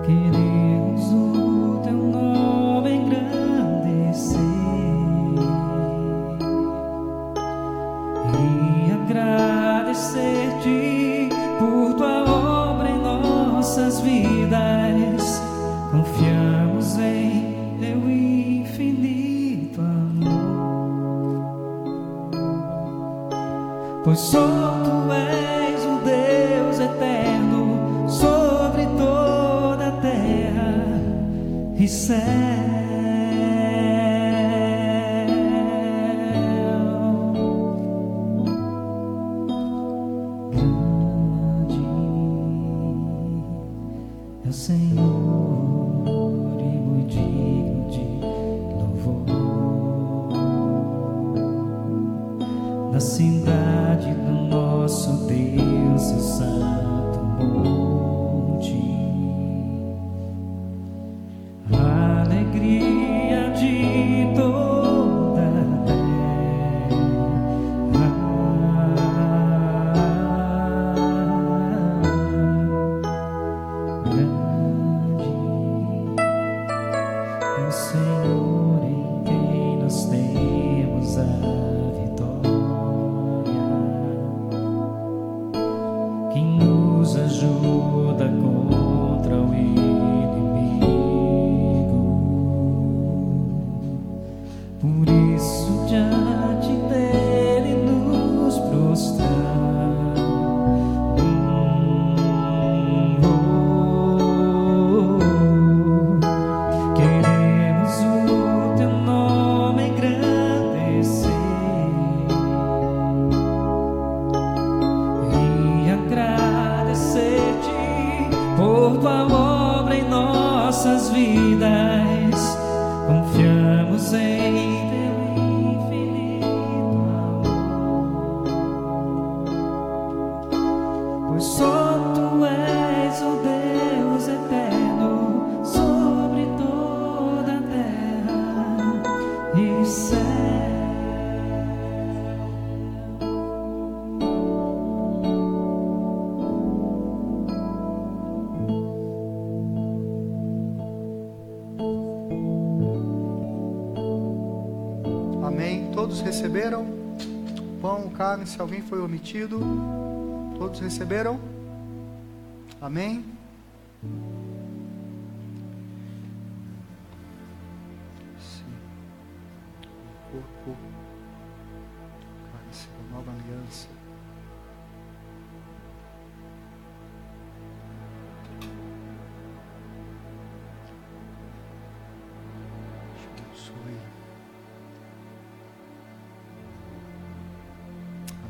queremos o teu nome engrandecer e agradecer-te por tua obra em nossas vidas. pois só tu és o Deus eterno sobre toda a terra e céu. Senhor, e muito digno de louvor, na cidade do nosso Deus, seu santo monte, a alegria de toda a terra. O Senhor em quem nós temos a vitória, que nos ajuda contra o inimigo. Por isso diante dele nos prostramos. Por tua obra em nossas vidas, confiamos em teu infinito amor, pois só tu és o Deus eterno sobre toda a terra e céu. Amém. Todos receberam o pão, o cálice, se alguém foi omitido. Todos receberam? Amém. Sim. O corpo, o cálice da nova aliança. Abençoe.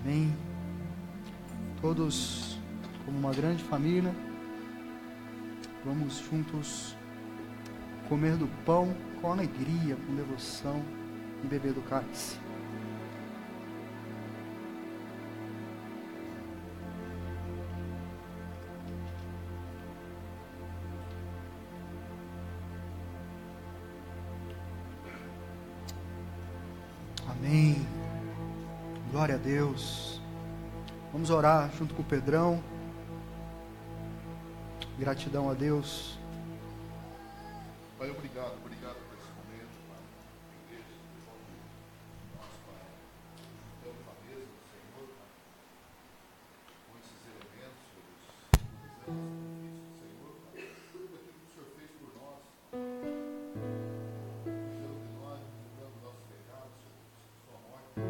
Amém. Todos, como uma grande família, vamos juntos comer do pão com alegria, com devoção e beber do cálice. Amém. Glória a Deus. Vamos orar junto com o Pedrão. Gratidão a Deus. Pai, obrigado por esse momento, Pai. Igreja, nosso Pai. Estamos na mesa do Senhor, Pai. Com esses elementos, Senhor, Pai. Tudo aquilo que o Senhor fez por nós. Cuidando de nós, cuidando dos nossos pecados, sua morte,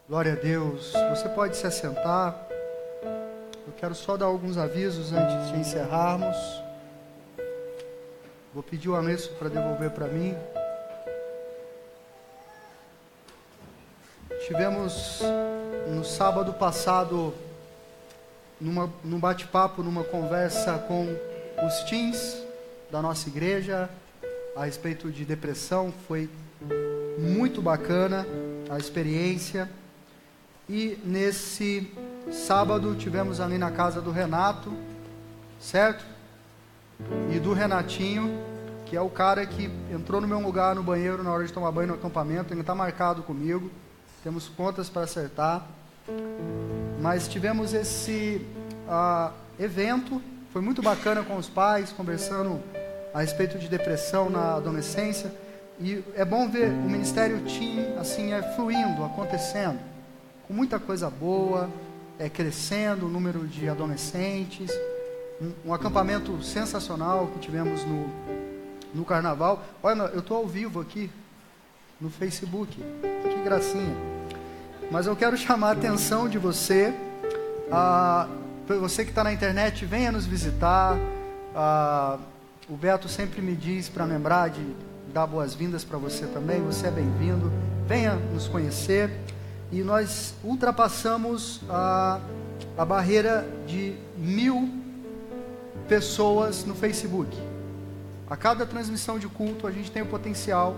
Glória a Deus. Você pode se assentar. Eu quero só dar alguns avisos antes de encerrarmos. Vou pedir o anexo para devolver para mim. Tivemos no sábado passado num bate-papo, numa conversa com os teens da nossa igreja a respeito de depressão. Foi muito bacana a experiência. E nesse sábado tivemos ali na casa do Renato, certo? E do Renatinho, que é o cara que entrou no meu lugar no banheiro na hora de tomar banho no acampamento. Ele está marcado comigo. Temos contas para acertar. Mas tivemos esse evento, foi muito bacana com os pais, conversando a respeito de depressão na adolescência. E é bom ver o Ministério Teen, assim, fluindo, acontecendo, com muita coisa boa, crescendo o número de adolescentes, um acampamento sensacional que tivemos no Carnaval. Olha, eu estou ao vivo aqui, no Facebook, que gracinha. Mas eu quero chamar a atenção de você, você que está na internet, venha nos visitar. O Beto sempre me diz para lembrar de dar boas-vindas para você também. Você é bem-vindo, venha nos conhecer. E nós ultrapassamos a barreira de 1000 pessoas no Facebook. A cada transmissão de culto a gente tem o potencial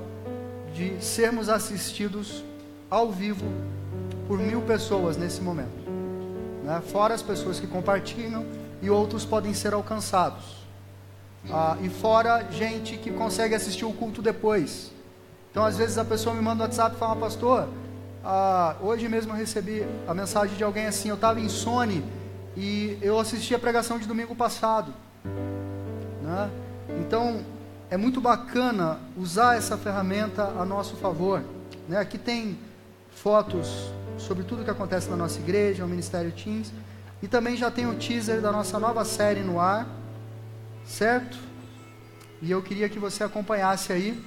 de sermos assistidos ao vivo por 1000 pessoas nesse momento, né? Fora as pessoas que compartilham, e outros podem ser alcançados, e fora gente que consegue assistir o culto depois. Então às vezes a pessoa me manda um WhatsApp e fala: pastor, hoje mesmo eu recebi a mensagem de alguém assim: eu estava em Sony e eu assisti a pregação de domingo passado, né? Então é muito bacana usar essa ferramenta a nosso favor, né? Aqui tem fotos sobre tudo que acontece na nossa igreja, o Ministério Teens, e também já tem o teaser da nossa nova série no ar, certo? E eu queria que você acompanhasse aí.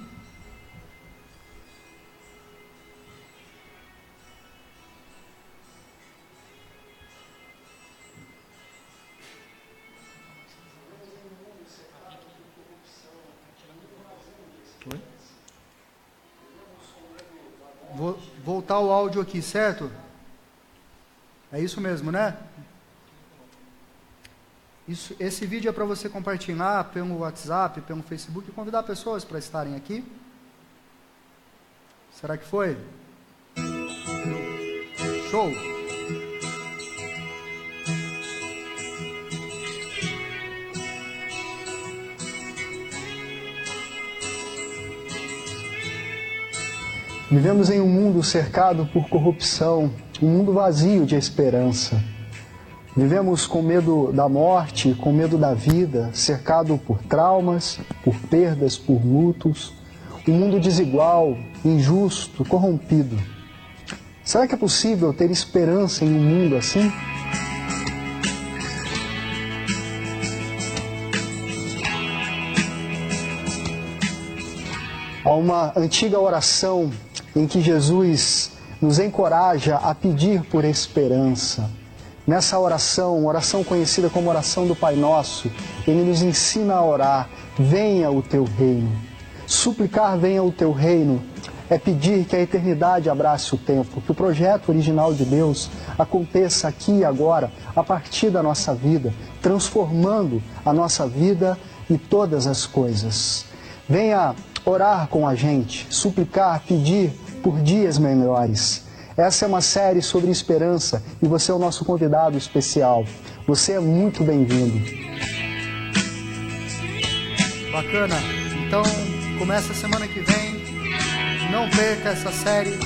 Vou voltar o áudio aqui, certo? É isso mesmo, né? Esse vídeo é para você compartilhar pelo WhatsApp, pelo Facebook, e convidar pessoas para estarem aqui. Será que foi? Show! Vivemos em um mundo cercado por corrupção, um mundo vazio de esperança. Vivemos com medo da morte, com medo da vida, cercado por traumas, por perdas, por lutos. Um mundo desigual, injusto, corrompido. Será que é possível ter esperança em um mundo assim? Há uma antiga oração em que Jesus nos encoraja a pedir por esperança. Nessa oração, oração conhecida como oração do Pai Nosso, Ele nos ensina a orar: venha o teu reino. Suplicar venha o teu reino é pedir que a eternidade abrace o tempo, que o projeto original de Deus aconteça aqui e agora, a partir da nossa vida, transformando a nossa vida e todas as coisas. Venha orar com a gente, suplicar, pedir por dias melhores. Essa é uma série sobre esperança e você é o nosso convidado especial. Você é muito bem-vindo. Bacana. Então, começa a semana que vem. Não perca essa série.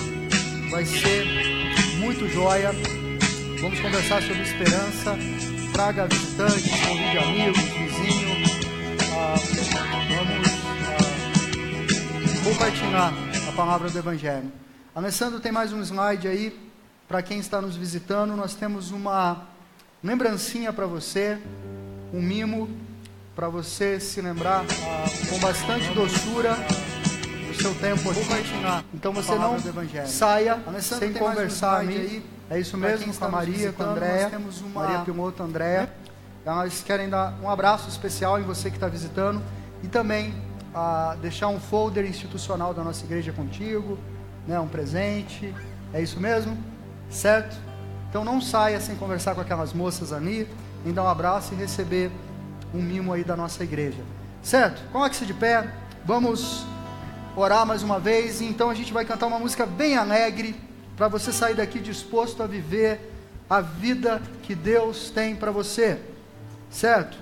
Vai ser muito joia. Vamos conversar sobre esperança. Traga visitantes, convide amigos, vizinhos. Vamos compartilhar a palavra do Evangelho. Alessandro tem mais um slide aí, para quem está nos visitando. Nós temos uma lembrancinha para você, um mimo, para você se lembrar com bastante doçura do seu tempo aqui. Então você não saia sem conversar aí. É isso mesmo, com a Maria, com a Andréia, Maria Pimoto, Andréia. Nós querem dar um abraço especial em você que está visitando, e também deixar um folder institucional da nossa igreja contigo, né, um presente. É isso mesmo? Certo? Então não saia sem conversar com aquelas moças ali, nem dar um abraço e receber um mimo aí da nossa igreja. Certo? Coloque-se de pé. Vamos orar mais uma vez. E então a gente vai cantar uma música bem alegre, para você sair daqui disposto a viver a vida que Deus tem para você. Certo?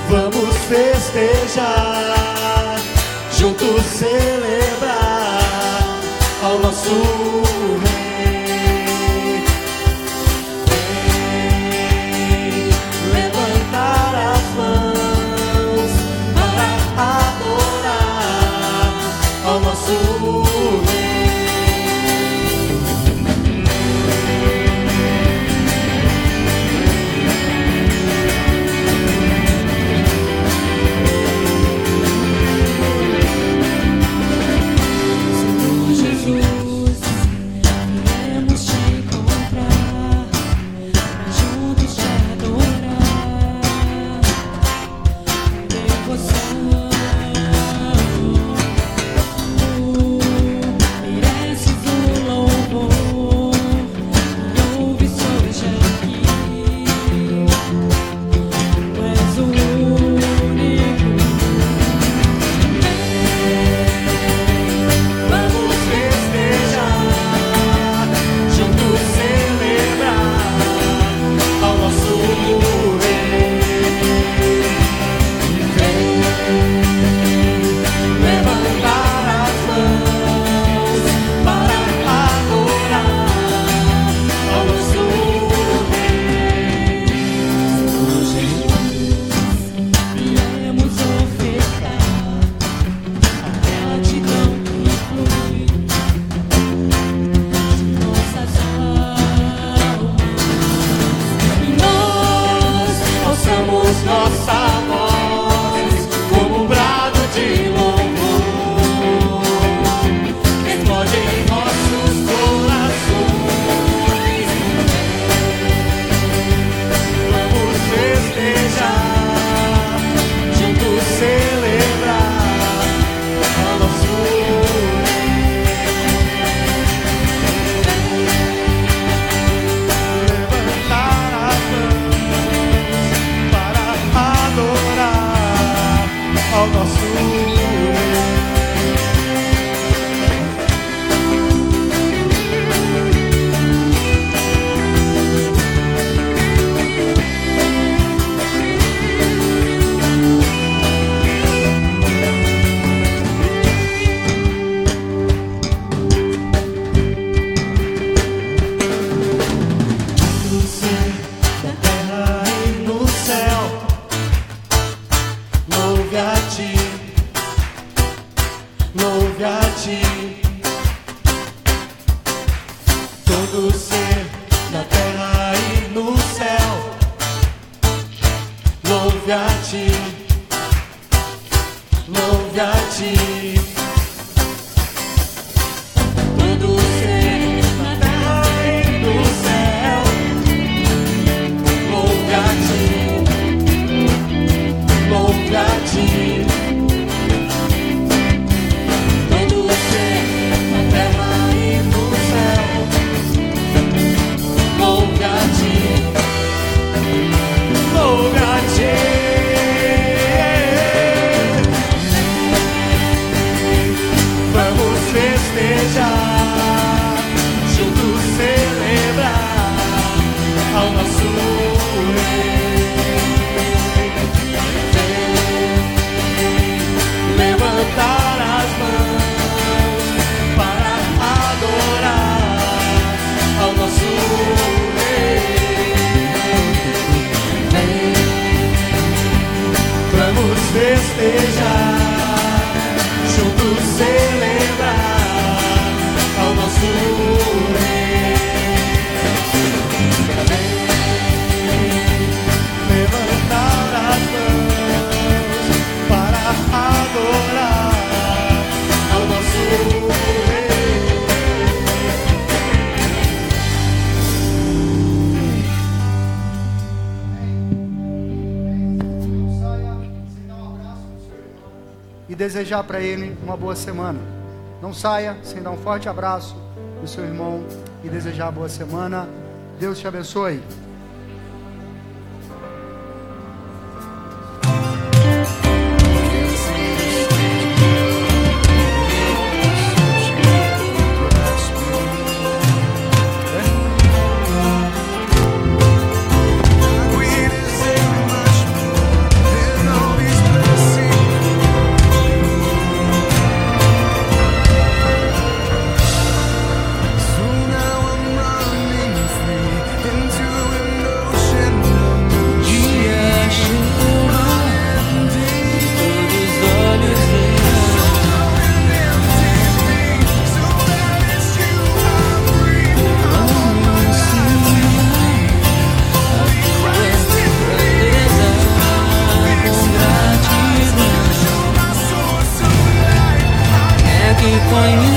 Vamos festejar, juntos celebrar ao nosso Rei. Vem levantar as mãos para adorar ao nosso Rei. Desejar para ele uma boa semana. Não saia sem dar um forte abraço do seu irmão e desejar boa semana. Deus te abençoe. conheço.